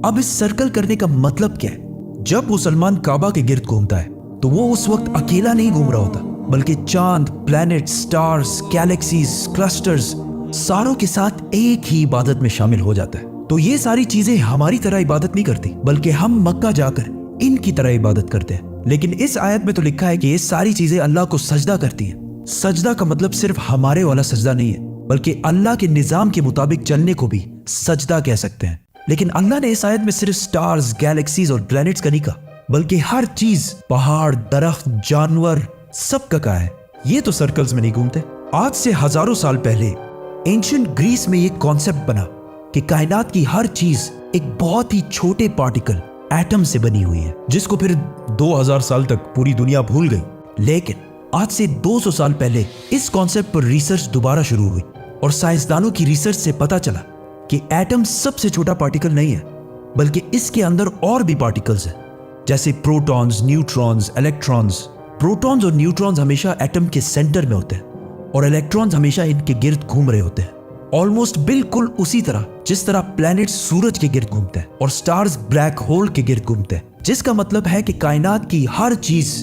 اب اس سرکل کرنے کا مطلب کیا ہے؟ جب مسلمان کعبہ کے گرد گھومتا ہے تو وہ اس وقت اکیلا نہیں گھوم رہا ہوتا بلکہ چاند، پلینٹ، سٹارز، گیلیکسیز، کلسٹرز ساروں کے ساتھ ایک ہی عبادت میں شامل ہو جاتا ہے۔ تو یہ ساری چیزیں ہماری طرح عبادت نہیں کرتی بلکہ ہم مکہ جا کر ان کی طرح عبادت کرتے ہیں۔ لیکن اس آیت میں تو لکھا ہے کہ یہ ساری چیزیں اللہ کو سجدہ کرتی ہیں۔ سجدہ کا مطلب صرف ہمارے والا سجدہ نہیں ہے بلکہ اللہ کے نظام کے مطابق چلنے کو بھی سجدہ کہہ سکتے ہیں۔ لیکن اللہ نے اس آیت میں صرف سٹارز، گیلیکسیز اور پلینٹس کا نہیں کہا بلکہ ہر چیز، پہاڑ، درخت، جانور، سب کا کہا ہے۔ یہ تو سرکلز میں نہیں گھومتے۔ آج سے ہزاروں سال پہلے اینشنٹ گریس میں یہ کانسیپٹ بنا کہ کائنات کی ہر چیز ایک بہت ہی چھوٹے پارٹیکل ایٹم سے بنی ہوئی ہے، جس کو پھر 2000 سال تک پوری دنیا بھول گئی۔ لیکن آج سے 200 سال پہلے اس کانسیپٹ پر ریسرچ دوبارہ شروع ہوئی، اور سائنسدانوں کی ریسرچ سے پتا چلا کہ ایٹم سب سے چھوٹا پارٹیکل نہیں ہے بلکہ اس کے اندر اور بھی پارٹیکلز ہیں، جیسے پروٹونز، نیوٹرونز، الیکٹرونز۔ پروٹونز اور نیوٹرونز ہمیشہ ایٹم کے سینٹر میں ہوتے ہیں اور الیکٹرونز ہمیشہ ان کے گرد گھوم رہے ہوتے ہیں، آلموسٹ بالکل اسی طرح جس طرح پلینٹ سورج کے گرد گھومتے ہیں اور سٹارز بلیک ہول کے گرد گھومتے ہیں، جس کا مطلب ہے کہ کائنات کی ہر چیز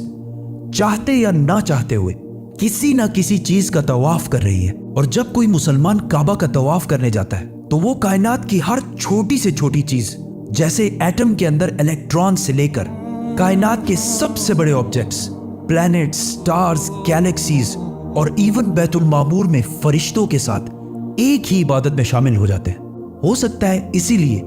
چاہتے یا نہ چاہتے ہوئے کسی نہ کسی چیز کا طواف کر رہی ہے۔ اور جب کوئی مسلمان کعبہ کا طواف کرنے جاتا ہے تو وہ کائنات کی ہر چھوٹی سے چھوٹی چیز، جیسے ایٹم کے اندر الیکٹرون سے لے کر کائنات کے سب سے بڑے آبجیکٹس، پلینٹس، سٹارز، گیلیکسیز اور ایون بیت المعمور میں فرشتوں کے ساتھ ایک ہی عبادت میں شامل ہو جاتے ہیں۔ ہو سکتا ہے اسی لیے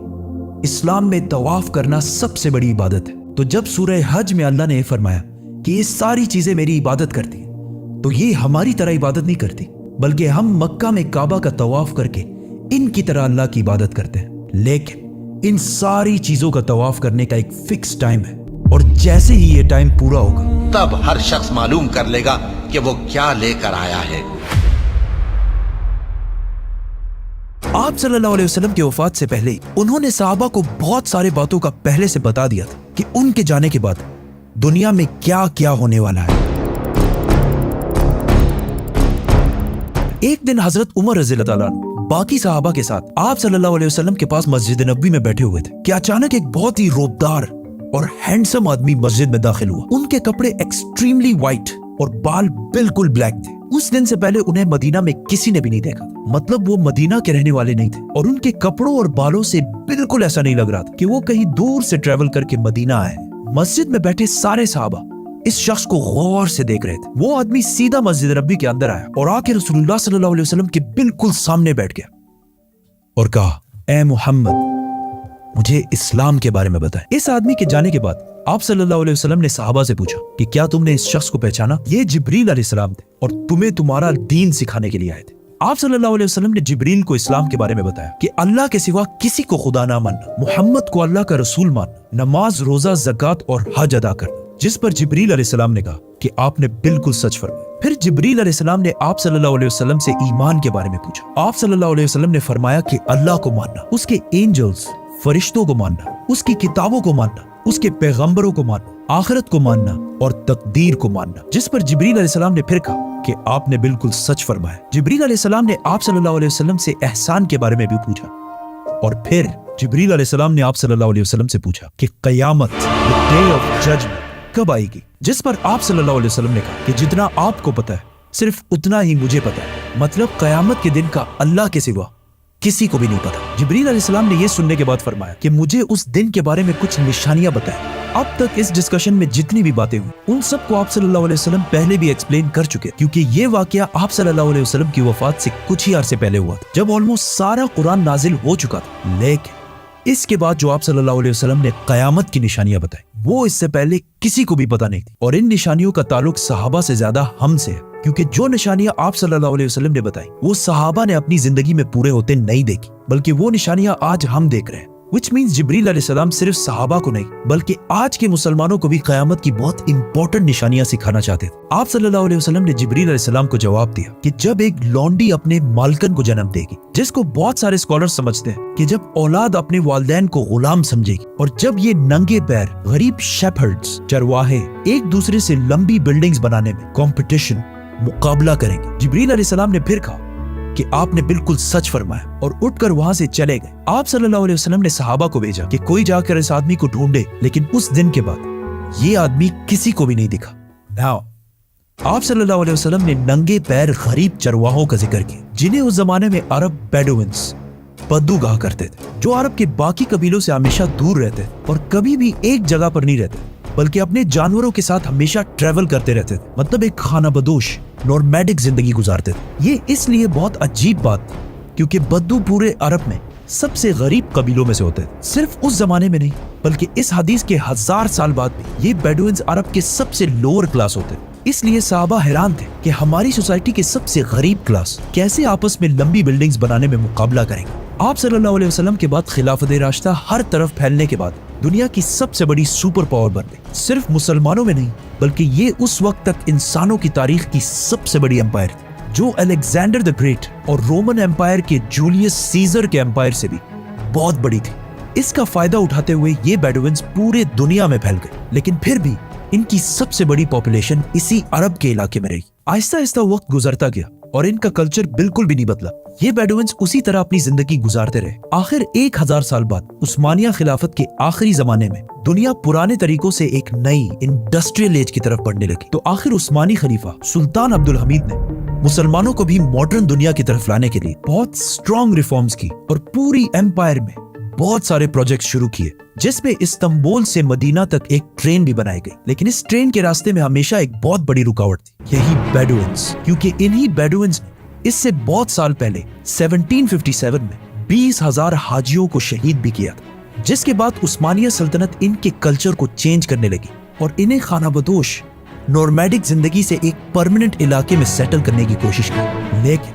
اسلام میں طواف کرنا سب سے بڑی عبادت ہے۔ تو جب سورہ حج میں اللہ نے یہ فرمایا کہ یہ ساری چیزیں میری عبادت کرتی ہیں، تو یہ ہماری طرح عبادت نہیں کرتی بلکہ ہم مکہ میں کعبہ کا طواف کر کے ان کی طرح اللہ کی عبادت کرتے ہیں۔ لیکن ان ساری چیزوں کا طواف کرنے کا ایک فکس ٹائم ہے، اور جیسے ہی یہ ٹائم پورا ہوگا تب ہر شخص معلوم کر لے گا کہ وہ کیا لے کر آیا ہے۔ آپ صلی اللہ علیہ وسلم کی وفات سے پہلے انہوں نے صحابہ کو بہت سارے باتوں کا پہلے سے بتا دیا تھا کہ ان کے جانے کے بعد दुनिया में क्या क्या होने वाला है। एक दिन हजरत उमर रज़ी अल्लाह ताला अन्हु बाकी सहाबा के साथ आप सल्लल्लाहु अलैहि वसल्लम के पास मस्जिद नबवी में बैठे हुए थे कि अचानक एक बहुत ही रोबदार और हैंडसम आदमी मस्जिद में दाखिल हुआ। उनके कपड़े एक्सट्रीमली व्हाइट और बाल बिल्कुल ब्लैक थे। उस दिन से पहले उन्हें मदीना में किसी ने भी नहीं देखा, मतलब वो मदीना के रहने वाले नहीं थे और उनके कपड़ों और बालों से बिल्कुल ऐसा नहीं लग रहा था कि वो कहीं दूर से ट्रेवल करके मदीना आए। मस्जिद में बैठे सारे सहाबा इस शख्स को गौर से देख रहे थे। वो आदमी सीधा मस्जिद नबी के अंदर आया और आके रसूलुल्लाह सल्लल्लाहु अलैहि वसल्लम के बिल्कुल सामने बैठ गया और कहा, ए मोहम्मद, मुझे इस्लाम के बारे में बताएं। इस आदमी के जाने के बाद आप सल्लल्लाहु अलैहि वसल्लम ने सहाबा से पूछा कि क्या तुमने इस शख्स को पहचाना? ये जिब्रील अलैहिस्सलाम थे और तुम्हें तुम्हारा दीन सिखाने के लिए आए थे। आप सल्लल्लाहु अलैहि वसल्लम ने जिब्रील को इस्लाम के बारे में बताया कि अल्लाह के सिवा किसी को खुदा ना मानना, मोहम्मद को अल्लाह का रसूल मानना, नमाज, रोजा, ज़कात और हज अदा करना। जिस पर जिब्रील अलैहिस्सलाम ने कहा कि आपने बिल्कुल सच फरमाया। फिर जिब्रील अलैहिस्सलाम ने आप सल्लल्लाहु अलैहि वसल्लम से ईमान के बारे में पूछा। आप सल्लल्लाहु अलैहि वसल्लम ने फरमाया कि अल्लाह को मानना, उसके एंजल्स, फरिश्तों को मानना, उसकी किताबों को मानना, उसके पैगंबरों को मानना, आखिरत को मानना और तकदीर को मानना। जिस पर जिब्रील अलैहिस्सलाम ने फिर कहा कि आपने बिल्कुल सच फरमाया। जिब्रील अलैहिस्सलाम ने आप सल्लल्लाहु अलैहि वसल्लम से एहसान के बारे में भी पूछा और फिर जिब्रील अलैहिस्सलाम ने आप सल्लल्लाहु अलैहि वसल्लम से पूछा कि क़यामत, द डे ऑफ जजमेंट, कब आएगी? जिस पर आप सल्लल्लाहु अलैहि वसल्लम ने कहा कि जितना आपको पता है सिर्फ उतना ही मुझे पता है, मतलब क़यामत के दिन का अल्लाह के सिवा किसी को भी नहीं पता। जिब्रील अलैहिस्सलाम ने यह सुनने के बाद फरमाया कि मुझे उस दिन के बारे में कुछ निशानियां बताएं। अब तक इस डिस्कशन में जितनी भी बातें हुई उन सबको आप सल्लल्लाहु अलैहि वसल्लम पहले भी एक्सप्लेन कर चुके, क्योंकि ये वाकया आप सल्लल्लाहु अलैहि वसल्लम की वफात से कुछ ही अरसे पहले हुआ था, जब ऑलमोस्ट सारा कुरान नाजिल हो चुका था। लेकिन इसके बाद जो आप सल्लल्लाहु अलैहि वसल्लम ने कयामत की निशानियां बताई, वो इससे पहले किसी को भी पता नहीं थी। और इन निशानियों का ताल्लुक सहाबा से ज्यादा हमसे है, क्योंकि जो निशानियां आप सल्लल्लाहु अलैहि वसल्लम ने बताई वो सहाबा ने अपनी जिंदगी में पूरे होते नहीं देखी, बल्कि वो निशानियां आज हम देख रहे हैं। Which means जिब्रील अलैहिस्सलाम सिर्फ सहाबा को नहीं बल्कि आज के मुसलमानों को भी कयामत की बहुत इंपॉर्टेंट निशानियां सिखाना चाहते थे। आप सल्लल्लाहु अलैहि वसल्लम ने जिब्रील अलैहिस्सलाम को जवाब दिया कि जब एक लौंडी अपने मालकन को जन्म देगी, जिसको बहुत सारे स्कॉलर्स समझते हैं कि जब औलाद अपने वालिदैन को गुलाम समझेगी, और जब ये नंगे पैर गरीब शेफर्ड्स, चरवाहे एक दूसरे से लंबी बिल्डिंग्स बनाने में कंपटीशन, मुकाबला करेंगे। जिब्रील अलैहिस्सलाम ने फिर कहा कि आपने बिल्कुल सच फरमाया और उठकर वहां से चले गए। आप सल्लल्लाहु अलैहि वसल्लम ने सहाबा को भेजा कि कोई जाकर इस आदमी को ढूंढे, लेकिन उस दिन के बाद ये आदमी किसी को भी नहीं दिखा। नाउ आप सल्लल्लाहु अलैहि वसल्लम ने नंगे पैर गरीब चरवाहों का जिक्र किया, जिन्हें उस जमाने में अरब बेडुइन्स, बद्दू कहा करते थे, जो अरब के बाकी कबीलों से हमेशा दूर रहते थे और कभी भी एक जगह पर नहीं रहते, बल्कि अपने जानवरों के साथ हमेशा ट्रेवल करते रहते थे, मतलब एक खाना बदोश नॉर्मैडिक जिंदगी गुजारते थे। ये इसलिए बहुत अजीब बात थी क्योंकि बद्दू पूरे अरब में सबसे गरीब कबीलों में से होते थे। सिर्फ उस जमाने में नहीं बल्कि इस हदीस के 1000 साल बाद भी ये बेडुइन्स अरब के सबसे लोअर क्लास होते थे। इसलिए सहाबा हैरान थे कि हमारी सोसाइटी के सबसे गरीब क्लास कैसे आपस में लंबी बिल्डिंग्स बनाने में मुकाबला करेंगे। आप सल्लल्लाहु अलैहि वसल्लम के बाद खिलाफत राशिदा हर तरफ फैलने के बाद दुनिया की सबसे बड़ी सुपर पावर बन गई। सिर्फ मुसलमानों में नहीं बल्कि ये उस वक्त तक इंसानों की तारीख की सबसे बड़ी एम्पायर थी, जो अलेक्जेंडर द ग्रेट और रोमन एम्पायर के जूलियस सीजर के एम्पायर से भी बहुत बड़ी थी। इसका फायदा उठाते हुए ये बेडुइन्स पूरे दुनिया में फैल गए, लेकिन फिर भी इनकी सबसे बड़ी पॉपुलेशन इसी अरब के इलाके में रही। आहिस्ता आहिस्ता वक्त गुजरता गया और इनका कल्चर बिल्कुल भी नहीं बदला। ये बेडुइन्स उसी तरह अपनी जिंदगी गुजारते रहे। आखिर 1000 साल बाद उस्मानिया खिलाफत के आखिरी जमाने में दुनिया पुराने तरीकों से एक नई इंडस्ट्रियल एज की तरफ बढ़ने लगी, तो आखिर उस्मानी खलीफा सुल्तान अब्दुल हमीद ने मुसलमानों को भी मॉडर्न दुनिया की तरफ लाने के लिए बहुत स्ट्रॉन्ग रिफॉर्म्स की और पूरी एम्पायर में बहुत सारे प्रोजेक्ट शुरू किए, जिसमें इस्तांबुल से मदीना तक एक ट्रेन भी बनाई गई। लेकिन इस ट्रेन के रास्ते में हमेशा एक बहुत बड़ी रुकावट थी, यही बेडुइन्स, क्योंकि इन्हीं बेडुइन्स ने इससे बहुत साल पहले 1757 में 20,000 हाजियों को शहीद भी किया था, जिसके बाद उस्मानिया सल्तनत इनके कल्चर को चेंज करने लगी और इन्हें खानाबदोश नॉर्मैडिक जिंदगी से एक परमानेंट इलाके में सेटल करने की कोशिश की। लेकिन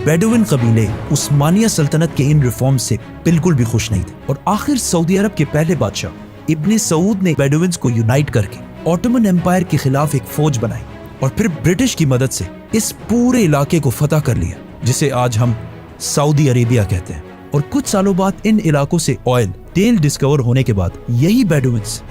बेडुइन कबीले उस्मानिया सल्तनत के इन रिफॉर्म्स से बिल्कुल भी खुश नहीं थे और आखिर सऊदी अरब के पहले बादशाह इब्ने सऊद ने बेडुइन्स को यूनाइट करके ऑटोमन एम्पायर के खिलाफ एक फौज बनाई और फिर ब्रिटिश की मदद से इस पूरे इलाके को फतह कर लिया, जिसे आज हम सऊदी अरेबिया कहते हैं। और कुछ सालों बाद इन इलाकों से ऑयल, तेल डिस्कवर होने के बाद यही बेडुइन्स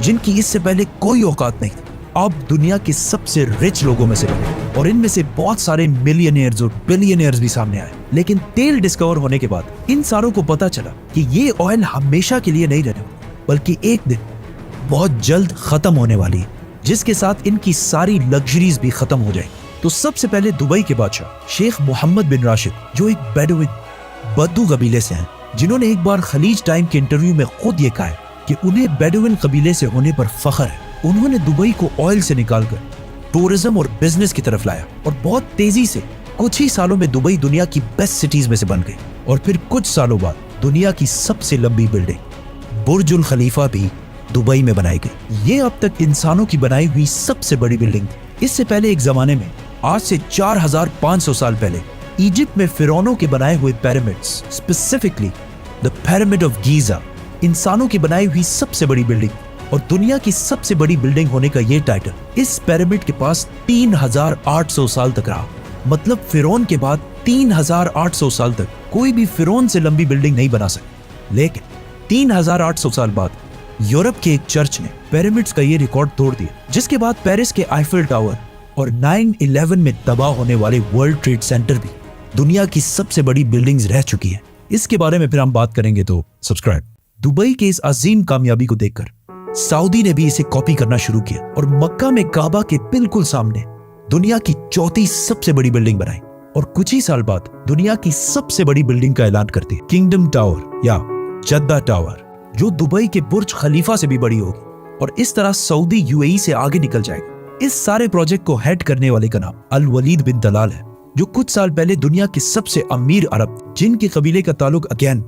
जिनकी इससे पहले कोई औकात नहीं थी, अब दुनिया के सबसे रिच लोगों में से बने और इनमें से बहुत सारे मिलियनियर्स और बिलियनियर्स भी सामने आए। लेकिन तेल डिस्कवर होने के बाद इन सारों को पता चला कि ये ऑयल हमेशा के लिए नहीं रहने वाला, बल्कि एक दिन बहुत जल्द खत्म होने वाली है, जिसके साथ इनकी सारी लग्जरीज भी खत्म हो जाएगी। तो सबसे पहले दुबई के बादशाह शेख मोहम्मद बिन राशिद, जो एक बेडुइन बद्दू कबीले से हैं, जिन्होंने एक बार खलीज टाइम के इंटरव्यू में खुद ये कहा है कि उन्हें बेडुइन कबीले से होने पर फख्र है। उन्होंने दुबई को ऑयल से निकालकर टूरिज्म और बिजनेस की तरफ लाया और बहुत तेजी से कुछ ही सालों में दुबई दुनिया की बेस्ट सिटीज में से बन गई। और फिर कुछ सालों बाद दुनिया की सबसे लंबी बिल्डिंग बुर्जुल खलीफा भी दुबई में बनाई गई। ये अब तक इंसानों की बनाई हुई सबसे बड़ी बिल्डिंग थी। इससे पहले एक जमाने में, आज से 4500 साल पहले, इजिप्ट में फिरौनों के बनाए हुए pyramids, specifically the pyramid of Giza, इंसानों की बनाई हुई सबसे बड़ी बिल्डिंग और दुनिया की सबसे बड़ी बिल्डिंग होने का ये टाइटल इस पिरामिड के पास 3800 साल तक रहा। मतलब फिरौन के बाद 3800 साल तक कोई भी फिरौन से लंबी बिल्डिंग नहीं बना सके। लेकिन 3800 साल बाद यूरोप के एक चर्च ने पिरामिड्स का ये रिकॉर्ड तोड़ दिया, जिसके बाद पेरिस के आईफिल टावर और 9/11 में तबाह होने वाले वर्ल्ड ट्रेड सेंटर भी दुनिया की सबसे बड़ी बिल्डिंग्स रह चुकी है। इसके बारे में फिर हम बात करेंगे, तो सब्सक्राइब। दुबई के इस अजीम कामयाबी को देखकर सऊदी ने भी इसे कॉपी करना शुरू किया और मक्का में काबा के बिल्कुल सामने दुनिया की चौथी सबसे बड़ी बिल्डिंग बनाई और कुछ ही साल बाद दुनिया की सबसे बड़ी बिल्डिंग का ऐलान करती है, किंगडम टावर या जद्दा टावर, जो दुबई के बुर्ज खलीफा से भी बड़ी होगी और इस तरह सऊदी यूएई से आगे निकल जाएगा। इस सारे प्रोजेक्ट को हेड करने वाले का नाम अल वलीद बिन तलाल है, जो कुछ साल पहले दुनिया के सबसे अमीर अरब जिन के कबीले का ताल्लुक अगेन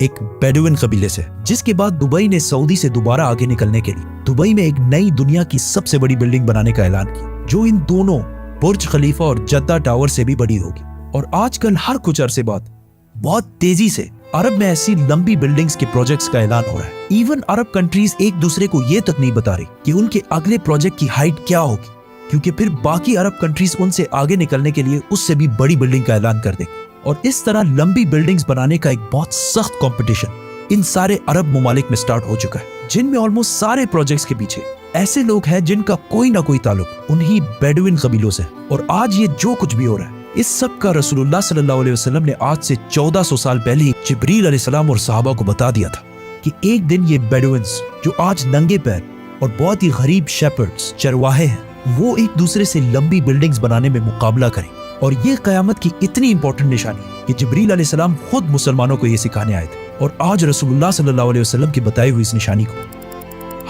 एक बेडुइन कबीले से, जिसके बाद दुबई ने सऊदी से दोबारा आगे निकलने के लिए दुबई में एक नई दुनिया की सबसे बड़ी बिल्डिंग बनाने का ऐलान किया, जो इन दोनों बुर्ज खलीफा और जद्दा टावर से भी बड़ी होगी। और आजकल हर कुछ अरसे बाद बहुत तेजी से अरब में ऐसी लंबी बिल्डिंग्स के प्रोजेक्ट्स का ऐलान हो रहा है। इवन अरब कंट्रीज एक दूसरे को ये तक नहीं बता रही कि उनके अगले प्रोजेक्ट की हाइट क्या होगी, क्योंकि फिर बाकी अरब कंट्रीज उनसे आगे निकलने के लिए उससे भी बड़ी बिल्डिंग का ऐलान कर देंगे। और इस तरह लंबी बिल्डिंग्स बनाने का एक बहुत सख्त कंपटीशन इन सारे अरब ममालिक में स्टार्ट हो चुका है, जिनमें ऑलमोस्ट सारे प्रोजेक्ट्स के पीछे ऐसे लोग हैं जिनका कोई ना कोई ताल्लुक उन्हीं बेडुइन कबीलों से। और आज ये जो कुछ भी हो रहा है, इस सब का रसूलुल्लाह सल्लल्लाहु अलैहि वसल्लम ने आज से 1400 साल पहले ही जिब्रील अलैहिस्सलाम और सहाबा को बता दिया था कि एक दिन ये बेडुइन्स, जो आज नंगे पैर और बहुत ही गरीब शेपर्ड्स, चरवाहे हैं, वो एक दूसरे से लंबी बिल्डिंग्स बनाने में मुकाबला करें। और ये कयामत की इतनी इंपॉर्टेंट निशानी है कि जिब्रील अलैहिस्सलाम खुद मुसलमानों को ये सिखाने आए थे। और आज रसूलुल्लाह सल्लल्लाहु अलैहि वसल्लम की बताई हुई इस निशानी को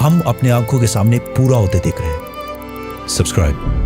हम अपने आंखों के सामने पूरा होते देख रहे हैं। सब्सक्राइब।